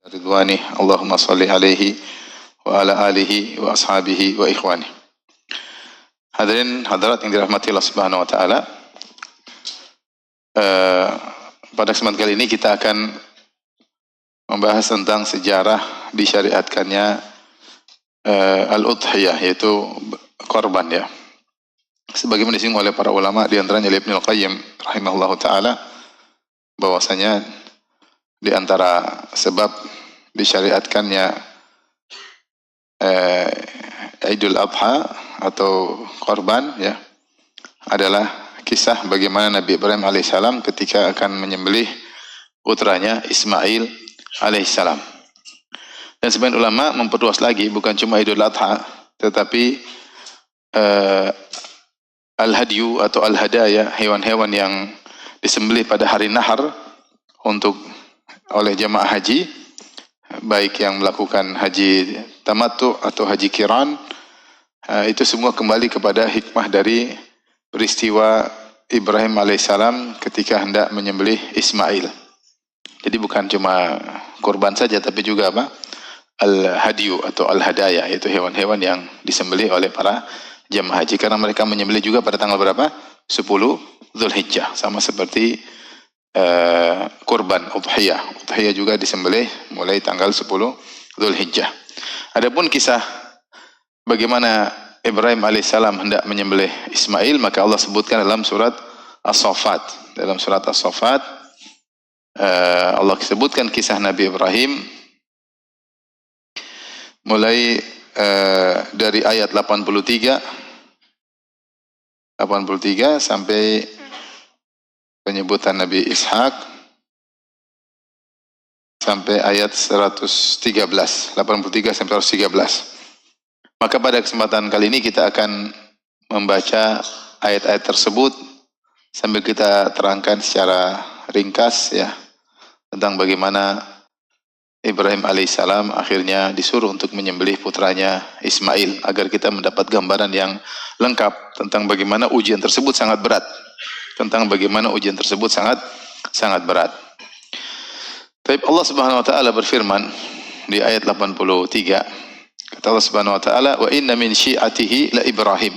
ridwani Allahumma salli alaihi wa ala alihi wa ashabihi wa ikhwani. Hadirin hadirat yang dirahmati Allah Subhanahu wa taala. Pada kesempatan kali ini kita akan membahas tentang sejarah disyariatkannya al-udhiyah, yaitu korban ya. Sebagaimana disinggung oleh para ulama, di antaranya Ibnu Qayyim rahimahullahu taala, bahwasanya di antara sebab disyariatkannya Idul Adha atau korban ya adalah kisah bagaimana Nabi Ibrahim alaihissalam ketika akan menyembelih putranya Ismail alaihissalam. Dan sebagian ulama memperluas lagi, bukan cuma Idul Adha, tetapi al-hadyu atau al-hadaya, hewan-hewan yang disembelih pada hari nahar untuk oleh jamaah haji, baik yang melakukan haji tamattu atau haji qiran, itu semua kembali kepada hikmah dari peristiwa Ibrahim alaihissalam ketika hendak menyembelih Ismail. Jadi bukan cuma kurban saja, tapi juga apa? Al-hadyu atau al-hadaya, yaitu hewan-hewan yang disembelih oleh para jamaah haji, karena mereka menyembelih juga pada tanggal berapa? 10 Dzulhijjah, sama seperti kurban udhiyah. Udhiyah juga disembelih mulai tanggal 10 Dzulhijjah. Adapun kisah bagaimana Ibrahim alaihissalam hendak menyembelih Ismail, maka Allah sebutkan dalam surat As-Saffat. Dalam surat As-Saffat Allah sebutkan kisah Nabi Ibrahim mulai dari ayat 83 sampai penyebutan Nabi Ishak sampai ayat 113, 83 sampai 113. Maka pada kesempatan kali ini kita akan membaca ayat-ayat tersebut sambil kita terangkan secara ringkas ya tentang bagaimana Ibrahim alaihissalam akhirnya disuruh untuk menyembelih putranya Ismail, agar kita mendapat gambaran yang lengkap tentang bagaimana ujian tersebut sangat berat. Sangat berat. Tapi Allah Subhanahu wa taala berfirman di ayat 83, kata Allah Subhanahu wa taala, "Wa inna min syi'atihi la Ibrahim."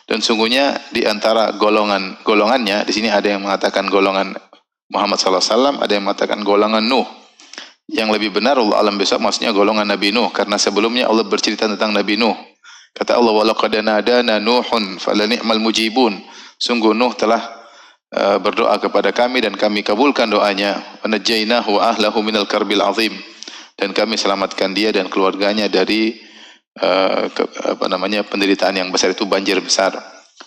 Dan sungguhnya di antara golongannya, di sini ada yang mengatakan golongan Muhammad sallallahu alaihi wasallam, ada yang mengatakan golongan Nuh. Yang lebih benar Allah alam besok maksudnya golongan Nabi Nuh, karena sebelumnya Allah bercerita tentang Nabi Nuh. Kata Allah, "Wa laqad nadana Nuhun falani'mal mujibun." Sungguh Nuh telah berdoa kepada kami dan kami kabulkan doanya. "Wa najjaynahu wa ahlahu minal karbil azim." Dan kami selamatkan dia dan keluarganya dari penderitaan yang besar, itu banjir besar.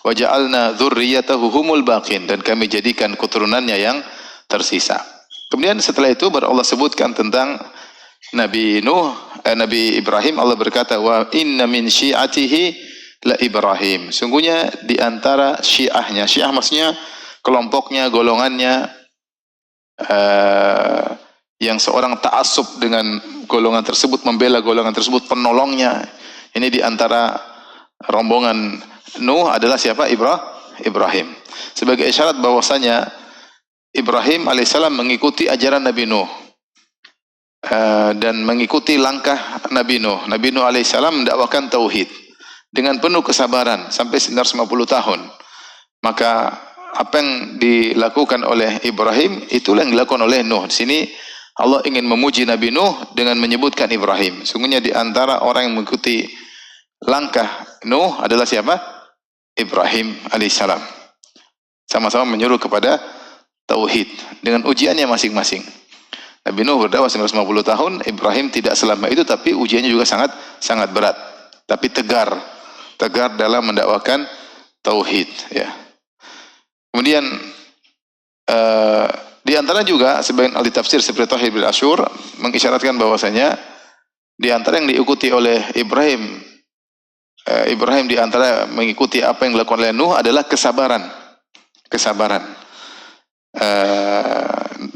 "Wa ja'alna dzurriyyatahu humul baqin." Dan kami jadikan keturunannya yang tersisa. Kemudian setelah itu baru Allah sebutkan tentang Nabi Ibrahim. Allah berkata, "Wa inna min syi'atihi la Ibrahim." Sungguhnya di antara syiahnya, syiah maksudnya kelompoknya, golongannya, yang seorang ta'assub dengan golongan tersebut, membela golongan tersebut, penolongnya. Ini di antara rombongan Nuh adalah siapa? Ibrahim. Sebagai isyarat bahwasanya Ibrahim alaihissalam mengikuti ajaran Nabi Nuh dan mengikuti langkah Nabi Nuh. Nabi Nuh alaihissalam mendakwakan tauhid dengan penuh kesabaran sampai 950 tahun. Maka apa yang dilakukan oleh Ibrahim itulah yang dilakukan oleh Nuh. Di sini Allah ingin memuji Nabi Nuh dengan menyebutkan Ibrahim. Sungguhnya di antara orang yang mengikuti langkah Nuh adalah siapa? Ibrahim alaihissalam. Sama-sama menyuruh kepada tauhid dengan ujiannya masing-masing. Nabi Nuh berdakwah 950 tahun, Ibrahim tidak selama itu, tapi ujiannya juga sangat berat. Tapi tegar dalam mendakwakan tauhid ya. Kemudian di antara juga sebagian ahli tafsir seperti Thahir bin Asyur mengisyaratkan bahwasanya di antara yang diikuti oleh Ibrahim di antara mengikuti apa yang dilakukan oleh Nuh adalah kesabaran.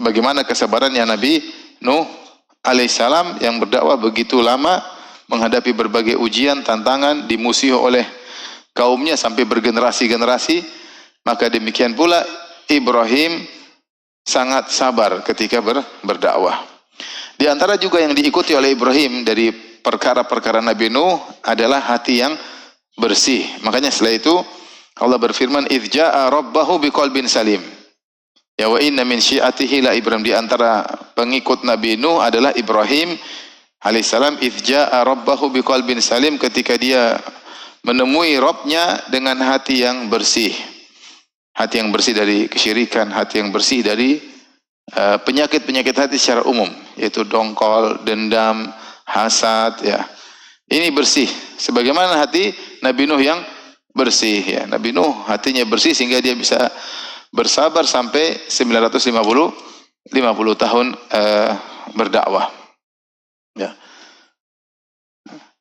Bagaimana kesabarannya Nabi Nuh alaihissalam yang berdakwah begitu lama, menghadapi berbagai ujian, tantangan, dimusuhi oleh kaumnya sampai bergenerasi-generasi. Maka demikian pula Ibrahim sangat sabar ketika berdakwah. Di antara juga yang diikuti oleh Ibrahim dari perkara-perkara Nabi Nuh adalah hati yang bersih. Makanya setelah itu Allah berfirman, "Idz jaa'a rabbahu biqalbin salim." Ya, wa inna min syi'atihi la Ibrahim. Di antara pengikut Nabi Nuh adalah Ibrahim alaihissalam. Idz jaa'a rabbahu biqalbin salim, ketika dia menemui Rabbnya dengan hati yang bersih. Hati yang bersih dari kesyirikan, hati yang bersih dari penyakit-penyakit hati secara umum, yaitu dongkol, dendam, hasad, ya. Ini bersih. Sebagaimana hati Nabi Nuh yang bersih, ya. Nabi Nuh hatinya bersih sehingga dia bisa bersabar sampai 950 tahun berdakwah. Ya.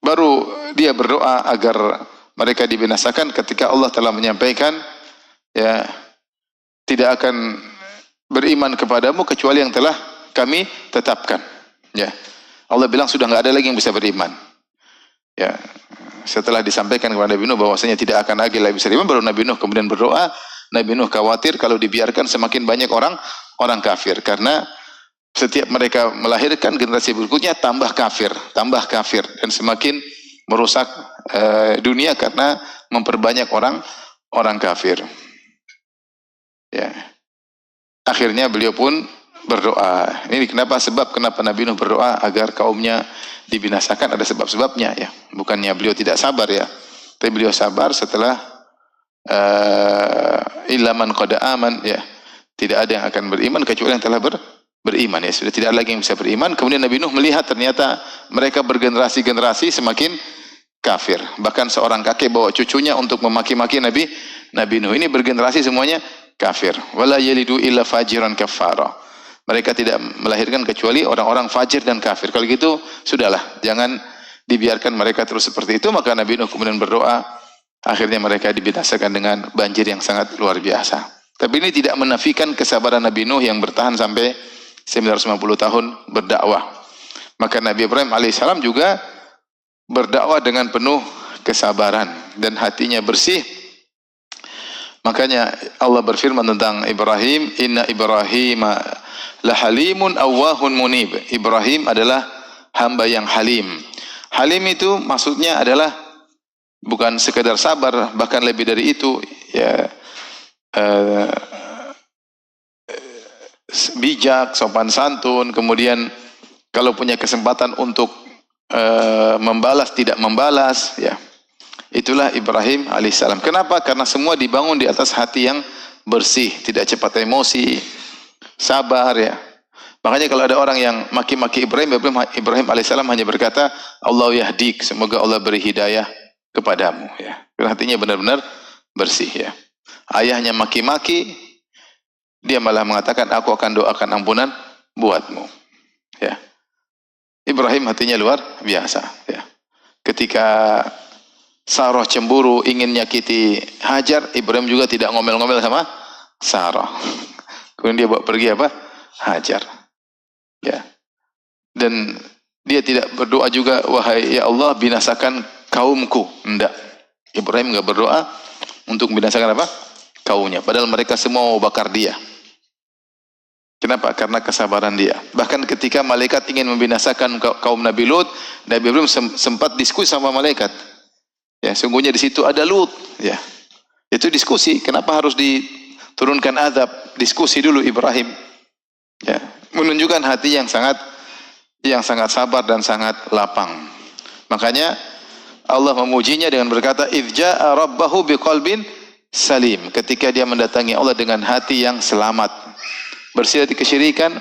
Baru dia berdoa agar mereka dibinasakan ketika Allah telah menyampaikan, ya, tidak akan beriman kepadamu kecuali yang telah kami tetapkan. Ya. Allah bilang sudah nggak ada lagi yang bisa beriman. Ya. Setelah disampaikan kepada Nabi Nuh bahwasanya tidak akan lagi bisa beriman, baru Nabi Nuh kemudian berdoa. Nabi Nuh khawatir kalau dibiarkan semakin banyak orang kafir, karena setiap mereka melahirkan generasi berikutnya tambah kafir, dan semakin merusak dunia karena memperbanyak orang kafir. Ya. Akhirnya beliau pun berdoa. Ini kenapa Nabi Nuh berdoa agar kaumnya dibinasakan, ada sebab-sebabnya, ya. Bukannya beliau tidak sabar, ya. Tapi beliau sabar setelah ilaman qad aman, ya. Tidak ada yang akan beriman kecuali yang telah beriman, ya. Sudah tidak ada lagi yang bisa beriman. Kemudian Nabi Nuh melihat ternyata mereka bergenerasi-generasi semakin kafir. Bahkan seorang kakek bawa cucunya untuk memaki-maki Nabi Nuh. Ini bergenerasi semuanya kafir. Wala yalidu illa fajiran kafara. Mereka tidak melahirkan kecuali orang-orang fajir dan kafir. Kalau gitu, sudahlah, jangan dibiarkan mereka terus seperti itu. Maka Nabi Nuh kemudian berdoa, akhirnya mereka dibinasakan dengan banjir yang sangat luar biasa. Tapi ini tidak menafikan kesabaran Nabi Nuh yang bertahan sampai 950 tahun berdakwah. Maka Nabi Ibrahim alaihissalam juga berdakwah dengan penuh kesabaran dan hatinya bersih. Makanya Allah berfirman tentang Ibrahim, "Inna Ibrahim lahalimun awwahun munib." Ibrahim adalah hamba yang halim. Halim itu maksudnya adalah bukan sekedar sabar, bahkan lebih dari itu, ya, bijak, sopan santun, kemudian kalau punya kesempatan untuk membalas tidak membalas, ya. Itulah Ibrahim alaihissalam. Kenapa? Karena semua dibangun di atas hati yang bersih, tidak cepat emosi, sabar, ya. Makanya kalau ada orang yang maki-maki Ibrahim alaihissalam hanya berkata, "Allah yahdik," semoga Allah beri hidayah kepadamu, ya. Karena hatinya benar-benar bersih, ya. Ayahnya maki-maki, dia malah mengatakan, "Aku akan doakan ampunan buatmu." Ya. Ibrahim hatinya luar biasa, ya. Ketika Sarah cemburu ingin nyakiti Hajar, Ibrahim juga tidak ngomel-ngomel sama Sarah. Kemudian dia bawa pergi apa? Hajar. Ya. Dan dia tidak berdoa juga, "Wahai ya Allah, binasakan kaumku." Enggak. Ibrahim enggak berdoa untuk binasakan apa? Kaumnya. Padahal mereka semua mau bakar dia. Kenapa? Karena kesabaran dia. Bahkan ketika malaikat ingin membinasakan kaum Nabi Lut, Nabi Ibrahim sempat diskusi sama malaikat. Ya, sungguhnya di situ ada Lut, ya. Itu diskusi, kenapa harus diturunkan azab? Diskusi dulu Ibrahim. Ya, menunjukkan hati yang sangat sabar dan sangat lapang. Makanya Allah memujinya dengan berkata, "Idz jaa'a rabbahu biqalbin salim." Ketika dia mendatangi Allah dengan hati yang selamat, bersih dari kesyirikan,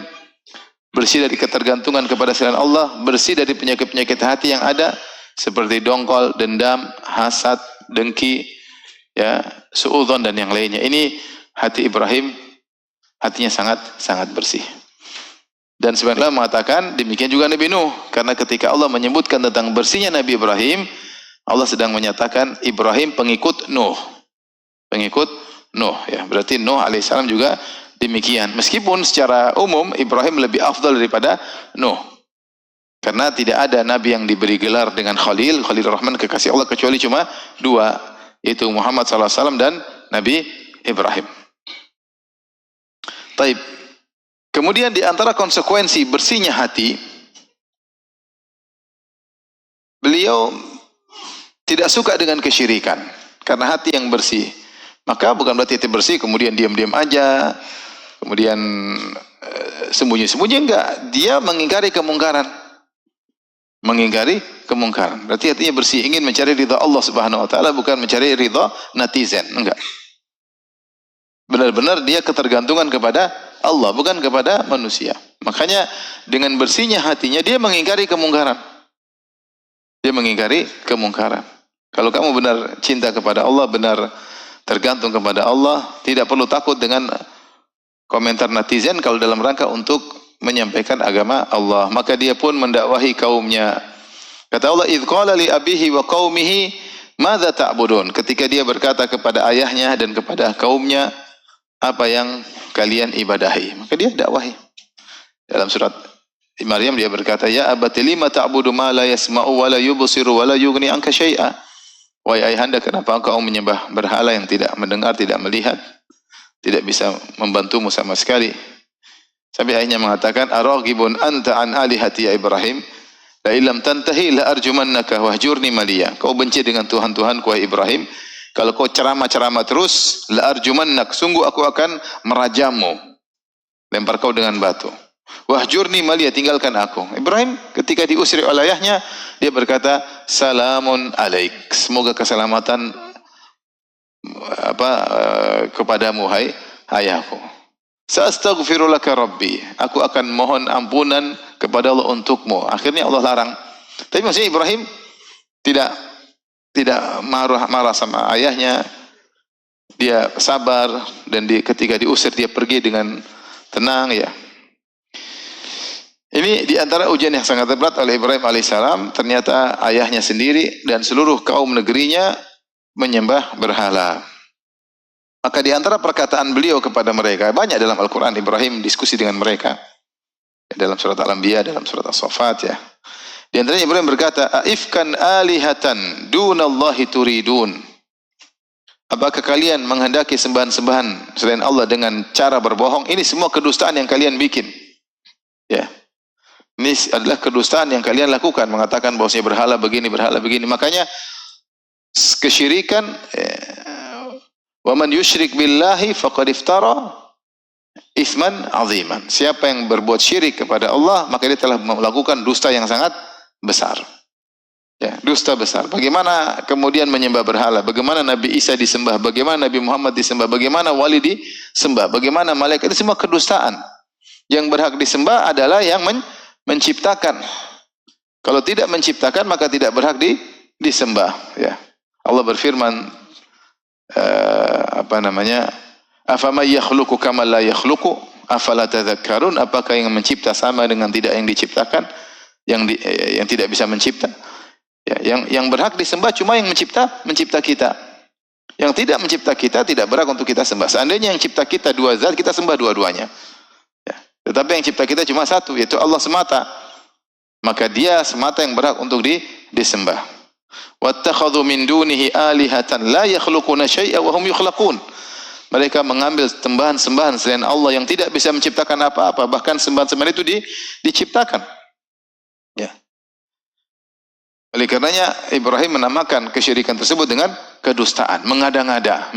bersih dari ketergantungan kepada selain Allah, bersih dari penyakit-penyakit hati yang ada seperti dongkol, dendam, hasad, dengki, ya, suudzon dan yang lainnya. Ini hati Ibrahim, hatinya sangat bersih. Dan sebagian mengatakan demikian juga Nabi Nuh, karena ketika Allah menyebutkan tentang bersihnya Nabi Ibrahim, Allah sedang menyatakan Ibrahim pengikut Nuh. Pengikut Nuh, ya. Berarti Nuh alaihissalam juga demikian. Meskipun secara umum Ibrahim lebih afdal daripada Nuh. Karena tidak ada nabi yang diberi gelar dengan Khalil Rahman, kekasih Allah, kecuali cuma dua, yaitu Muhammad SAW dan Nabi Ibrahim. Taib. Kemudian di antara konsekuensi bersihnya hati, beliau tidak suka dengan kesyirikan karena hati yang bersih. Maka bukan berarti hati bersih kemudian diam-diam aja, kemudian sembunyi-sembunyi, enggak. Dia mengingkari kemungkaran. Mengingkari kemungkaran. Berarti hatinya bersih, ingin mencari ridha Allah Subhanahu wa taala, bukan mencari ridha netizen, enggak. Benar-benar dia ketergantungan kepada Allah, bukan kepada manusia. Makanya dengan bersihnya hatinya dia mengingkari kemungkaran. Dia mengingkari kemungkaran. Kalau kamu benar cinta kepada Allah, benar tergantung kepada Allah, tidak perlu takut dengan komentar netizen kalau dalam rangka untuk menyampaikan agama Allah. Maka dia pun mendakwahi kaumnya. Kata Allah, "Idz qala li abihi wa qaumihi madza ta'budun?" Ketika dia berkata kepada ayahnya dan kepada kaumnya, apa yang kalian ibadahi? Maka dia dakwahi. Dalam surat Maryam dia berkata, "Ya abati lima ta'budu ma la yasma'u wa la yubsiru wa la yughni anka syai'a?" Wahai ayahanda, kenapa engkau menyembah berhala yang tidak mendengar, tidak melihat, tidak bisa membantumu sama sekali? Sampai ayahnya mengatakan, "Araghibun anta an alihati ya Ibrahim? La illam tantahi la arjumannaka wahjurni maliya." Kau benci dengan Tuhan-Tuhanku wahai Ibrahim, kalau kau ceramah-ceramah terus, la arjumannak, sungguh aku akan merajamu, lempar kau dengan batu. Wahjurni maliya, tinggalkan aku. Ibrahim ketika diusir oleh ayahnya, dia berkata, "Salamun alaik." Semoga keselamatan kepadamu hai ayahku. Sa'astaghfiru laka rabbi. Aku akan mohon ampunan kepada Allah untukmu. Akhirnya Allah larang. Tapi maksudnya Ibrahim tidak marah sama ayahnya. Dia sabar dan ketika diusir dia pergi dengan tenang ya. Ini diantara ujian yang sangat berat oleh Ibrahim alaihissalam. Ternyata ayahnya sendiri dan seluruh kaum negerinya menyembah berhala. Maka diantara perkataan beliau kepada mereka, banyak dalam Al-Quran Ibrahim diskusi dengan mereka. Dalam surat Al-Anbiya, dalam surat As-Saffat ya. Di antaranya Ibrahim berkata, "Aifkan alihatan dunallahi turidun." Apakah kalian menghendaki sembahan-sembahan selain Allah dengan cara berbohong? Ini semua kedustaan yang kalian bikin. Ya. Ini adalah kedustaan yang kalian lakukan, mengatakan bahwasanya berhala begini. Makanya kesyirikan, wa man yusyrik billahi faqad iftara itsman aziman. Siapa yang berbuat syirik kepada Allah, maka dia telah melakukan dusta yang sangat besar. Ya, dusta besar. Bagaimana kemudian menyembah berhala? Bagaimana Nabi Isa disembah? Bagaimana Nabi Muhammad disembah? Bagaimana wali disembah? Bagaimana malaikat? Itu semua kedustaan. Yang berhak disembah adalah yang menciptakan. Kalau tidak menciptakan maka tidak berhak disembah. Ya. Allah berfirman, "Afamay yakhluqu kama la yakhluqu afala tadhakkarun?" Apakah yang mencipta sama dengan tidak yang diciptakan, yang tidak bisa mencipta? Ya, yang berhak disembah cuma yang mencipta kita. Yang tidak mencipta kita tidak berhak untuk kita sembah. Seandainya yang cipta kita dua zat, kita sembah dua-duanya. Tetapi yang cipta kita cuma satu, yaitu Allah semata. Maka dia semata yang berhak untuk disembah. Wattakhadhu min dunihi alihatan la yakhluquna syai'a wa hum yukhlaqun. Mereka mengambil sembahan-sembahan selain Allah yang tidak bisa menciptakan apa-apa, bahkan sembahan-sembahan itu diciptakan. Ya. Oleh karenanya Ibrahim menamakan kesyirikan tersebut dengan kedustaan, mengada-ngada.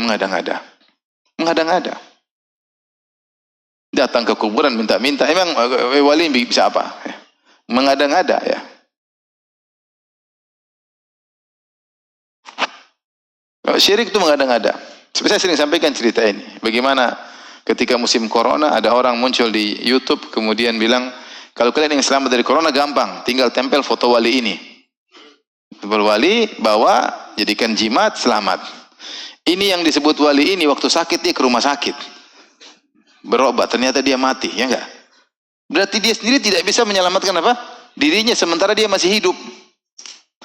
Datang ke kuburan minta-minta. Emang wali bisa apa? Mengada-ngada ya. Syirik itu mengada-ngada. Saya sering sampaikan cerita ini. Bagaimana ketika musim corona ada orang muncul di YouTube kemudian bilang, kalau kalian ingin selamat dari corona gampang, tinggal tempel foto wali ini. Tempel wali, bawa, jadikan jimat, selamat. Ini yang disebut wali ini waktu sakit dia ke rumah sakit. Berobat, ternyata dia mati, ya enggak? Berarti dia sendiri tidak bisa menyelamatkan apa? Dirinya sementara dia masih hidup.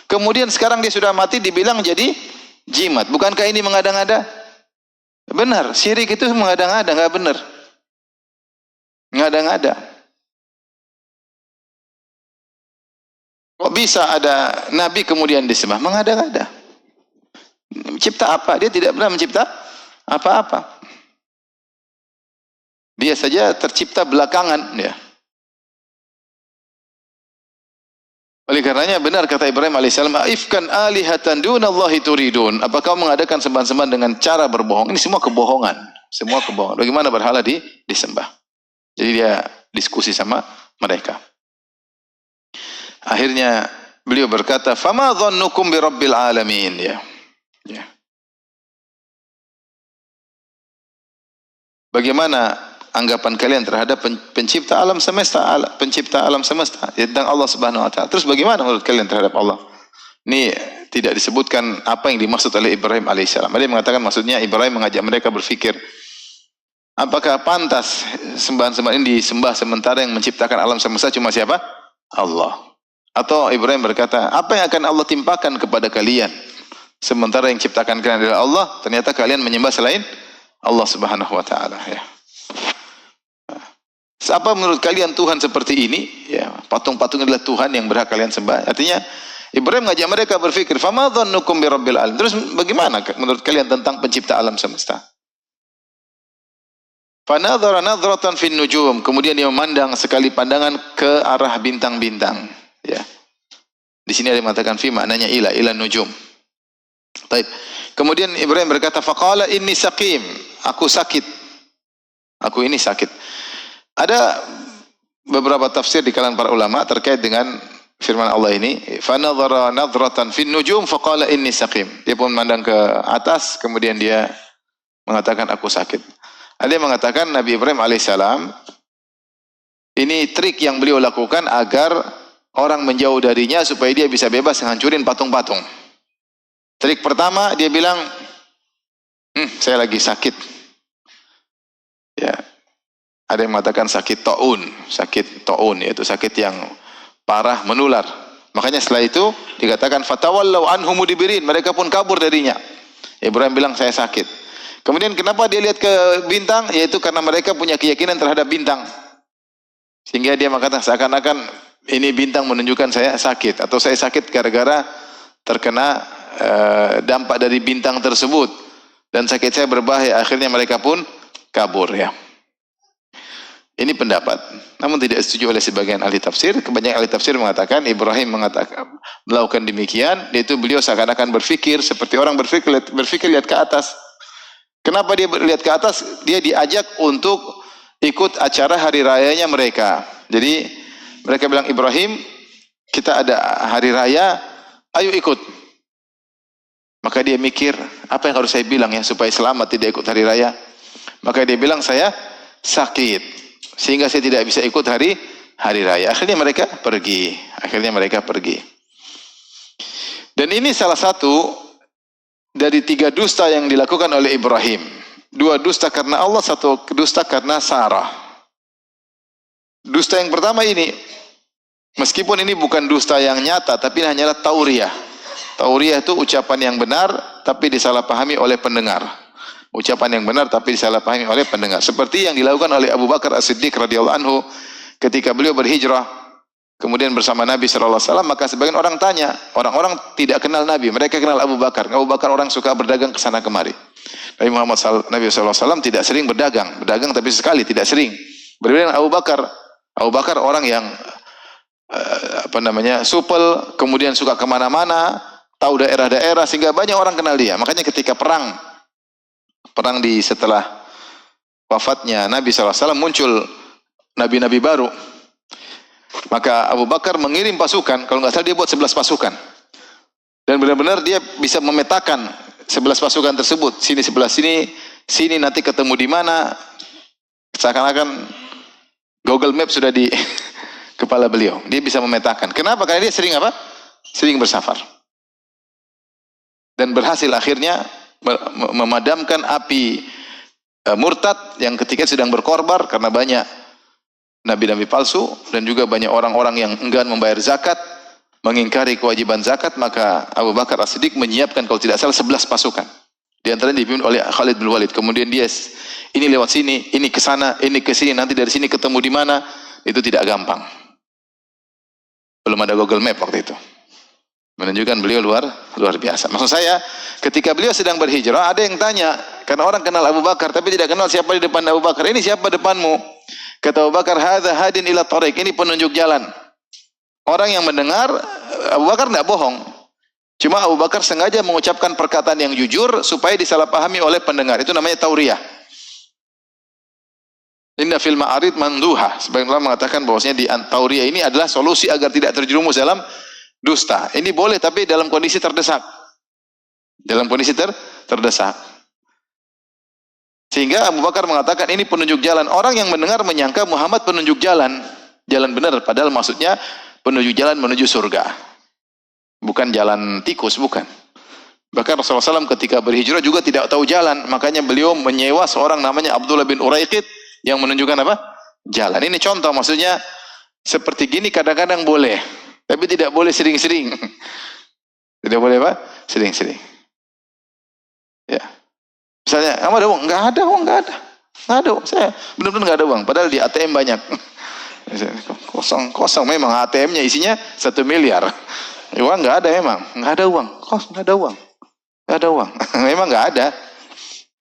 Kemudian sekarang dia sudah mati dibilang jadi jimat. Bukankah ini mengada-ngada? Benar, syirik itu mengada-ngada, enggak benar. Mengada-ngada. Kok bisa ada nabi kemudian disembah? Mengada-ngada. Mencipta apa? Dia tidak pernah mencipta apa-apa. Dia saja tercipta belakangan ya. Oleh Oleh karenanya benar kata Ibrahim alaihissalam, "Aifkan alihatan dunallahi turidun." Apa kau mengadakan sembahan-sembahan dengan cara berbohong? Ini semua kebohongan. Semua kebohongan. Bagaimana berhala disembah? Jadi dia diskusi sama mereka. Akhirnya beliau berkata, "Fama dhannukum bi rabbil alamin?" Ya. Bagaimana anggapan kalian terhadap pencipta alam semesta, pencipta alam semesta, tentang Allah Subhanahu wa taala? Terus bagaimana menurut kalian terhadap Allah? Ini tidak disebutkan apa yang dimaksud oleh Ibrahim alaihissalam. Ada yang mengatakan maksudnya Ibrahim mengajak mereka berfikir, apakah pantas sembahan-sembahan ini disembah sementara yang menciptakan alam semesta cuma siapa? Allah. Atau Ibrahim berkata, apa yang akan Allah timpakan kepada kalian sementara yang ciptakan kalian adalah Allah, ternyata kalian menyembah selain Allah Subhanahu wa taala, ya. Apa menurut kalian Tuhan seperti ini? Ya, patung-patung adalah Tuhan yang berhak kalian sembah. Artinya Ibrahim mengajak mereka berfikir, "Fama dhannukum bi rabbil alamin?" Terus bagaimana menurut kalian tentang pencipta alam semesta? Fanadhara nadhratan fin nujum, kemudian dia memandang sekali pandangan ke arah bintang-bintang, ya. Di sini ada yang mengatakan fi maknanya ila nujum. Baik. Kemudian Ibrahim berkata, "Faqala inni saqim." Aku sakit. Aku ini sakit. Ada beberapa tafsir di kalangan para ulama terkait dengan firman Allah ini, "Fanadhara nadhratan fin nujum faqala inni saqim." Dia pun memandang ke atas, kemudian dia mengatakan aku sakit. Ada yang mengatakan Nabi Ibrahim alaihissalam ini trik yang beliau lakukan agar orang menjauh darinya supaya dia bisa bebas menghancurin patung-patung. Trik pertama dia bilang, saya lagi sakit. Ya. Ada yang mengatakan sakit taun, yaitu sakit yang parah menular. Makanya setelah itu dikatakan fatawallau anhu mudbirin, mereka pun kabur darinya. Ibrahim bilang saya sakit. Kemudian kenapa dia lihat ke bintang? Yaitu karena mereka punya keyakinan terhadap bintang. Sehingga dia mengatakan seakan-akan ini bintang menunjukkan saya sakit, atau saya sakit gara-gara terkena dampak dari bintang tersebut dan sakit saya berbahaya. Akhirnya mereka pun kabur, ya. Ini pendapat, namun tidak setuju oleh sebagian ahli tafsir. Kebanyakan ahli tafsir mengatakan Ibrahim melakukan demikian, yaitu beliau seakan-akan berfikir seperti orang berfikir lihat ke atas. Kenapa dia lihat ke atas? Dia diajak untuk ikut acara hari rayanya mereka. Jadi mereka bilang, Ibrahim, kita ada hari raya, ayo ikut. Maka dia mikir, apa yang harus saya bilang ya supaya selamat tidak ikut hari raya? Maka dia bilang, saya sakit, sehingga saya tidak bisa ikut hari raya. Akhirnya mereka pergi. Dan ini salah satu dari 3 dusta yang dilakukan oleh Ibrahim. 2 dusta karena Allah, 1 dusta karena Sarah. Dusta yang pertama ini, meskipun ini bukan dusta yang nyata, tapi hanyalah tauriah. Tauriah itu ucapan yang benar, tapi disalahpahami oleh pendengar. Ucapan yang benar, tapi disalahpahami oleh pendengar. Seperti yang dilakukan oleh Abu Bakar As-Siddiq radhiyallahu anhu ketika beliau berhijrah, kemudian bersama Nabi SAW, maka sebagian orang tanya, orang-orang tidak kenal Nabi, mereka kenal Abu Bakar. Abu Bakar orang suka berdagang ke sana kemari. Nabi SAW tidak sering berdagang tapi sekali, tidak sering. Berbeda dengan Abu Bakar. Abu Bakar orang yang supel, kemudian suka kemana-mana, tahu daerah-daerah, sehingga banyak orang kenal dia. Makanya ketika perang di setelah wafatnya Nabi SAW muncul nabi-nabi baru. Maka Abu Bakar mengirim pasukan, kalau nggak salah dia buat 11 pasukan. Dan benar-benar dia bisa memetakan 11 pasukan tersebut. Sini sebelah sini nanti ketemu di mana. Seakan-akan Google Map sudah di kepala beliau. Dia bisa memetakan. Kenapa? Karena dia sering apa? Sering bersafar. Dan berhasil akhirnya memadamkan api murtad yang ketika sedang berkorbar karena banyak nabi-nabi palsu dan juga banyak orang-orang yang enggan membayar zakat, mengingkari kewajiban zakat. Maka Abu Bakar As-Siddiq menyiapkan kalau tidak salah 11 pasukan. Di antaranya dipimpin oleh Khalid bin Walid. Kemudian dia ini lewat sini, ini ke sana, ini ke sini, nanti dari sini ketemu di mana. Itu tidak gampang. Belum ada Google Map waktu itu. Menunjukkan beliau luar biasa. Maksud saya, ketika beliau sedang berhijrah, ada yang tanya, karena orang kenal Abu Bakar, tapi tidak kenal siapa di depan Abu Bakar. Ini siapa depanmu? Kata Abu Bakar, hadza hadin ila tariq. Ini penunjuk jalan. Orang yang mendengar Abu Bakar tidak bohong. Cuma Abu Bakar sengaja mengucapkan perkataan yang jujur supaya disalahpahami oleh pendengar. Itu namanya tauriyah. Inna fil ma'arid manduha. Sebagian ulama mengatakan bahwasanya di tauriyah ini adalah solusi agar tidak terjerumus dalam dusta. Ini boleh tapi dalam kondisi terdesak. Dalam kondisi terdesak. Sehingga Abu Bakar mengatakan ini penunjuk jalan. Orang yang mendengar menyangka Muhammad penunjuk jalan. Jalan benar. Padahal maksudnya penunjuk jalan menuju surga. Bukan jalan tikus, bukan. Bahkan Rasulullah SAW ketika berhijrah juga tidak tahu jalan. Makanya beliau menyewa seorang namanya Abdullah bin Uraiqid yang menunjukkan apa? Jalan. Ini contoh, maksudnya seperti gini kadang-kadang boleh. Tapi tidak boleh sering-sering. Tidak boleh apa? Sering-sering. Ya. Misalnya, kamu ada uang? Enggak ada uang, enggak ada. Enggak ada uang. Saya benar-benar enggak ada uang. Padahal di ATM banyak. Kosong memang ATM-nya isinya 1 miliar. Uang enggak ada memang. Enggak ada uang. Enggak ada uang. Enggak ada uang. Memang enggak ada.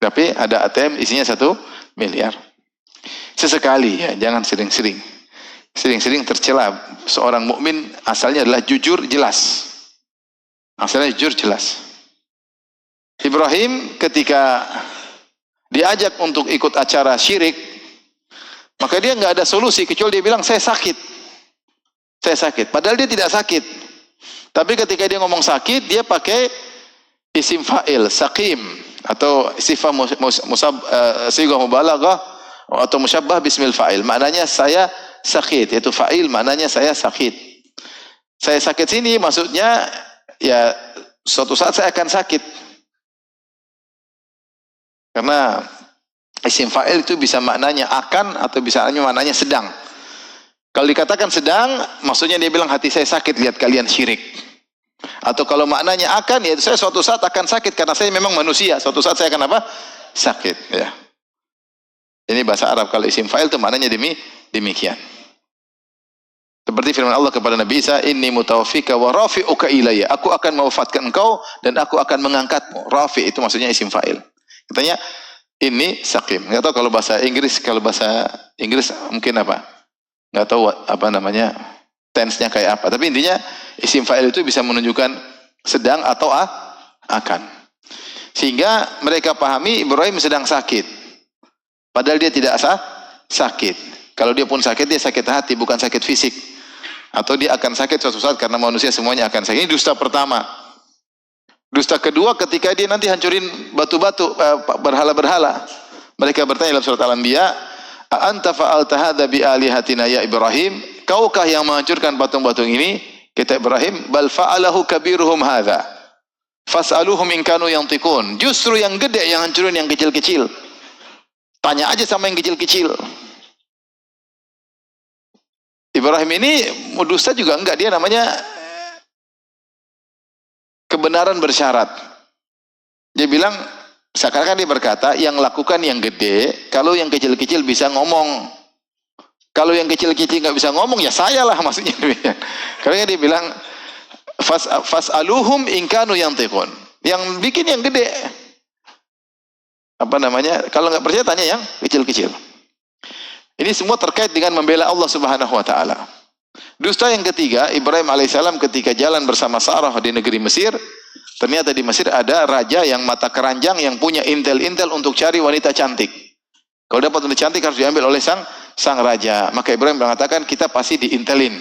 Tapi ada ATM isinya 1 miliar. Sesekali ya, jangan sering-sering. Sering-sering tercela. Seorang mukmin asalnya adalah jujur jelas. Asalnya jujur jelas. Ibrahim ketika diajak untuk ikut acara syirik, maka dia nggak ada solusi kecuali dia bilang saya sakit. Saya sakit. Padahal dia tidak sakit. Tapi ketika dia ngomong sakit, dia pakai isim fa'il, saqim, atau sifat sigah mubalaghah atau musyabbah bismil fa'il. Maknanya saya sakit, yaitu fa'il maknanya saya sakit. Saya sakit sini maksudnya ya suatu saat saya akan sakit. Karena isim fa'il itu bisa maknanya akan atau bisa maknanya sedang. Kalau dikatakan sedang, maksudnya dia bilang hati saya sakit lihat kalian syirik. Atau kalau maknanya akan, ya saya suatu saat akan sakit karena saya memang manusia. Suatu saat saya akan apa? Sakit. Ya. Ini bahasa Arab. Kalau isim fa'il itu maknanya demikian. Seperti firman Allah kepada Nabi Isa, Inni mutawaffika wa rafi'uka ilayya. Aku akan mewafatkan engkau dan aku akan mengangkatmu. Rafi' itu maksudnya isim fa'il. Katanya ini sakim. Nggak tahu kalau bahasa Inggris mungkin apa? Nggak tahu apa namanya tense-nya kayak apa. Tapi intinya isim fa'il itu bisa menunjukkan sedang atau akan. Sehingga mereka pahami Ibrahim sedang sakit. Padahal dia tidak sakit. Kalau dia pun sakit, dia sakit hati, bukan sakit fisik. Atau dia akan sakit suatu saat karena manusia semuanya akan sakit. Ini dusta pertama. Dusta kedua ketika dia nanti hancurin batu-batu, berhala-berhala. Mereka bertanya dalam surat Al-Anbiya, "Anta fa'alta hadza bi alihatina ya Ibrahim?" Kaukah yang menghancurkan patung-patung ini? Kata Ibrahim, "Bal fa'alahu kabiruhum hadza. Fas'aluhum in kanu yantiqun." Justru yang gede yang hancurin yang kecil-kecil. Tanya aja sama yang kecil-kecil. Ibrahim ini dusta juga enggak, dia namanya kebenaran bersyarat. Dia bilang, sekarang kan dia berkata, yang lakukan yang gede, kalau yang kecil-kecil bisa ngomong. Kalau yang kecil-kecil nggak bisa ngomong, ya saya lah maksudnya. Karena dia bilang, fas'aluhum in kanu yantiqun. Yang bikin yang gede. Apa namanya? Kalau nggak percaya tanya yang kecil-kecil. Ini semua terkait dengan membela Allah Subhanahu wa taala. Dusta yang ketiga, Ibrahim alaihissalam ketika jalan bersama Sarah di negeri Mesir, ternyata di Mesir ada raja yang mata keranjang yang punya intel-intel untuk cari wanita cantik. Kalau dapat wanita cantik harus diambil oleh sang raja. Maka Ibrahim mengatakan, kita pasti diintelin.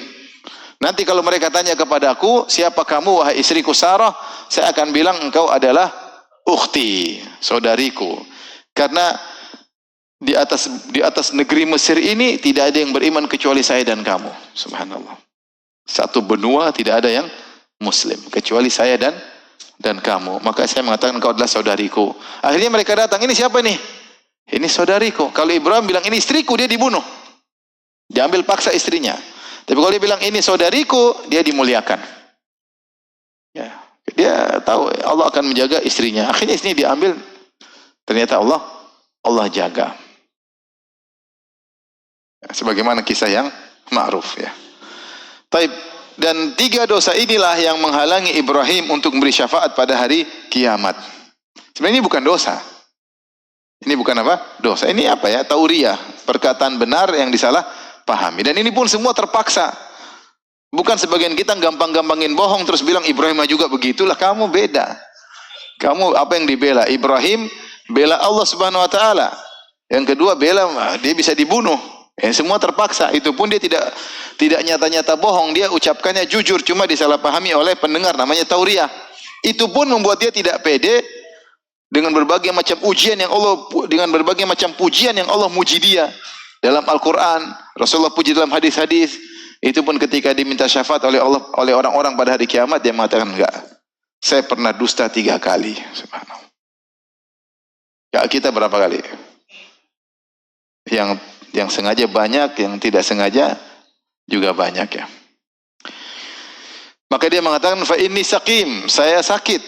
Nanti kalau mereka tanya kepadaku, siapa kamu wahai istriku Sarah? Saya akan bilang engkau adalah ukhti, saudariku. Karena di atas negeri Mesir ini tidak ada yang beriman kecuali saya dan kamu. Subhanallah. Satu benua tidak ada yang muslim kecuali saya dan kamu. Maka saya mengatakan engkau adalah saudariku. Akhirnya mereka datang, ini siapa nih? Ini saudariku. Kalau Ibrahim bilang ini istriku, dia dibunuh. Diambil paksa istrinya. Tapi kalau dia bilang ini saudariku, dia dimuliakan. Ya, dia tahu Allah akan menjaga istrinya. Akhirnya istrinya diambil. Ternyata Allah jaga. Sebagaimana kisah yang ma'ruf ya. Taib. Dan 3 dosa inilah yang menghalangi Ibrahim untuk memberi syafaat pada hari kiamat. Sebenarnya ini bukan dosa. Ini bukan apa? Dosa. Ini apa ya? Tauriyah. Perkataan benar yang disalah pahami. Dan ini pun semua terpaksa. Bukan sebagian kita gampang-gampangin bohong terus bilang Ibrahim juga begitulah. Kamu beda. Kamu apa yang dibela? Ibrahim bela Allah Subhanahu wa taala. Yang kedua bela dia bisa dibunuh. Semua terpaksa. Itu pun dia tidak nyata-nyata bohong. Dia ucapkannya jujur, cuma disalahpahami oleh pendengar namanya tauriah. Itu pun membuat dia tidak pede dengan berbagai macam ujian yang Allah muji dia dalam Al-Qur'an. Rasulullah puji dalam hadis-hadis. Itu pun ketika diminta syafaat oleh Allah, oleh orang-orang pada hari kiamat, dia mengatakan enggak. Saya pernah dusta 3 kali. Subhanallah. Ya, kita berapa kali? Yang sengaja banyak, yang tidak sengaja juga banyak ya. Maka dia mengatakan fa inni saqim, saya sakit.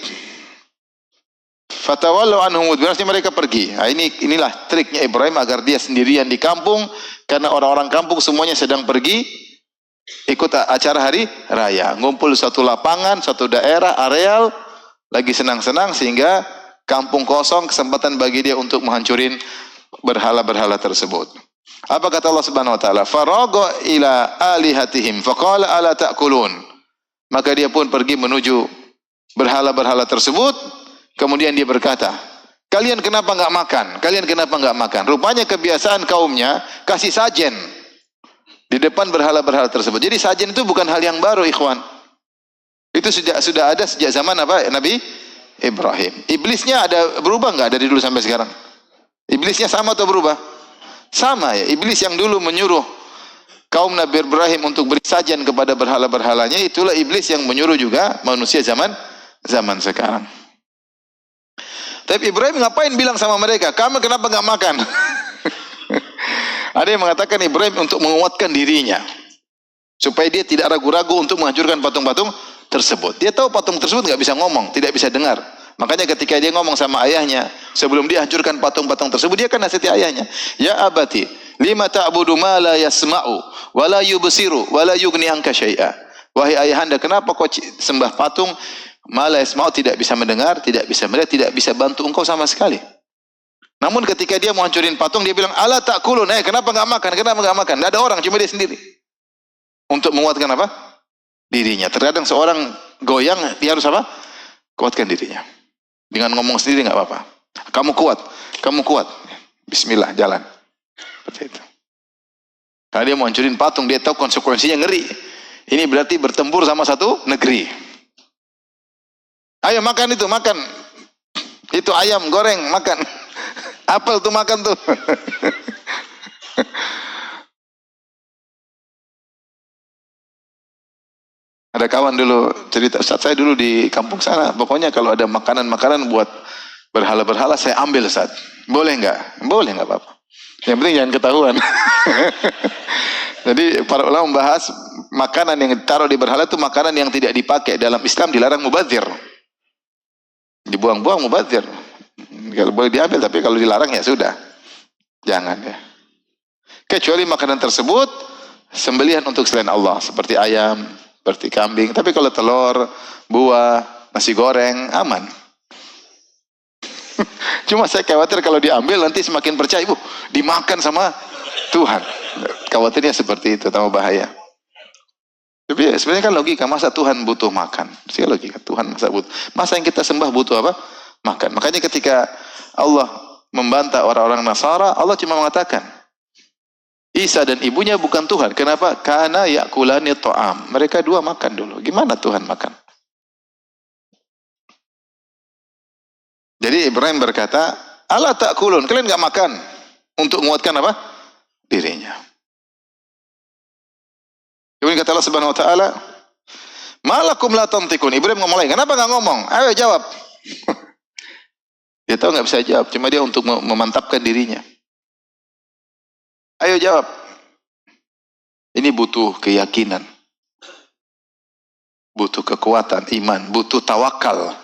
Fatawallu anhum mudbirin, mereka pergi. Nah, inilah triknya Ibrahim agar dia sendirian di kampung, karena orang-orang kampung semuanya sedang pergi ikut acara hari raya, ngumpul satu lapangan, satu daerah, areal, lagi senang-senang, sehingga kampung kosong, kesempatan bagi dia untuk menghancurin berhala-berhala tersebut. Apa kata Allah Subhanahu wa taala? Faragha ila alihatihim faqala ala ta'kulun. Maka dia pun pergi menuju berhala-berhala tersebut, kemudian dia berkata, kalian kenapa enggak makan? Kalian kenapa enggak makan? Rupanya kebiasaan kaumnya kasih sajen di depan berhala-berhala tersebut. Jadi sajen itu bukan hal yang baru, ikhwan. Itu sudah ada sejak zaman apa? Nabi Ibrahim. Iblisnya ada berubah enggak dari dulu sampai sekarang? Iblisnya sama atau berubah? Sama ya. Iblis yang dulu menyuruh kaum Nabi Ibrahim untuk beri sajen kepada berhala-berhalanya, itulah iblis yang menyuruh juga manusia zaman sekarang. Tapi Ibrahim ngapain bilang sama mereka, kamu kenapa enggak makan? Ada yang mengatakan Ibrahim untuk menguatkan dirinya, supaya dia tidak ragu-ragu untuk menghancurkan patung-patung tersebut. Dia tahu patung tersebut nggak bisa ngomong, tidak bisa dengar. Makanya ketika dia ngomong sama ayahnya, sebelum dia hancurkan patung-patung tersebut, dia kan nasihati ayahnya. Ya abati, lima ta'budu ma la yasma'u, wa la yubsiru, wa la yughni anka syai'a. Wahai ayahanda, kenapa kau sembah patung ma la yasma'u, tidak bisa mendengar, tidak bisa melihat, tidak bisa bantu engkau sama sekali. Namun ketika dia mau hancurin patung, dia bilang, ala ta'kulun, kenapa enggak makan? Kenapa enggak makan? Tidak ada orang, cuma dia sendiri. Untuk menguatkan apa? Dirinya. Terkadang seorang goyang, dia harus apa? Kuatkan dirinya. Dengan ngomong sendiri enggak apa-apa. Kamu kuat, kamu kuat. Bismillah, jalan. Seperti itu. Karena dia mau hancurin patung, dia tahu konsekuensinya ngeri. Ini berarti bertempur sama satu negeri. Ayo makan itu, makan. Itu ayam goreng, makan. Apel tuh makan tuh. Ada kawan dulu cerita, Ustaz, saya dulu di kampung sana, pokoknya kalau ada makanan-makanan buat berhala-berhala saya ambil, Ustaz. Boleh enggak? Boleh, enggak apa-apa. Yang penting jangan ketahuan. Jadi para ulama membahas makanan yang ditaruh di berhala itu makanan yang tidak dipakai. Dalam Islam dilarang mubadzir. Dibuang-buang mubadzir. Kalau boleh diambil, tapi kalau dilarang ya sudah. Jangan ya. Kecuali makanan tersebut sembelihan untuk selain Allah, seperti ayam, seperti kambing. Tapi kalau telur, buah, nasi goreng, aman. Cuma saya khawatir kalau diambil nanti semakin percaya, dimakan sama Tuhan. Khawatirnya seperti itu, tambah bahaya. Tapi sebenarnya kan logika, masa Tuhan butuh makan? Sih logika, Tuhan masa butuh. Masa yang kita sembah butuh apa? Makan. Makanya ketika Allah membantah orang-orang Nasara, Allah cuma mengatakan, Isa dan ibunya bukan Tuhan. Kenapa? Karena yakulani ta'am. Mereka dua makan dulu. Gimana Tuhan makan? Jadi Ibrahim berkata, ala ta'kulun, kalian enggak makan untuk menguatkan apa? Dirinya. Kemudian kata Allah Subhanahu wa taala, malakum la tantikun. Ibrahim ngomong lagi, kenapa enggak ngomong? Ayo jawab. Dia tahu enggak bisa jawab, cuma dia untuk memantapkan dirinya. Ayo jawab. Ini butuh keyakinan, butuh kekuatan iman, butuh tawakal.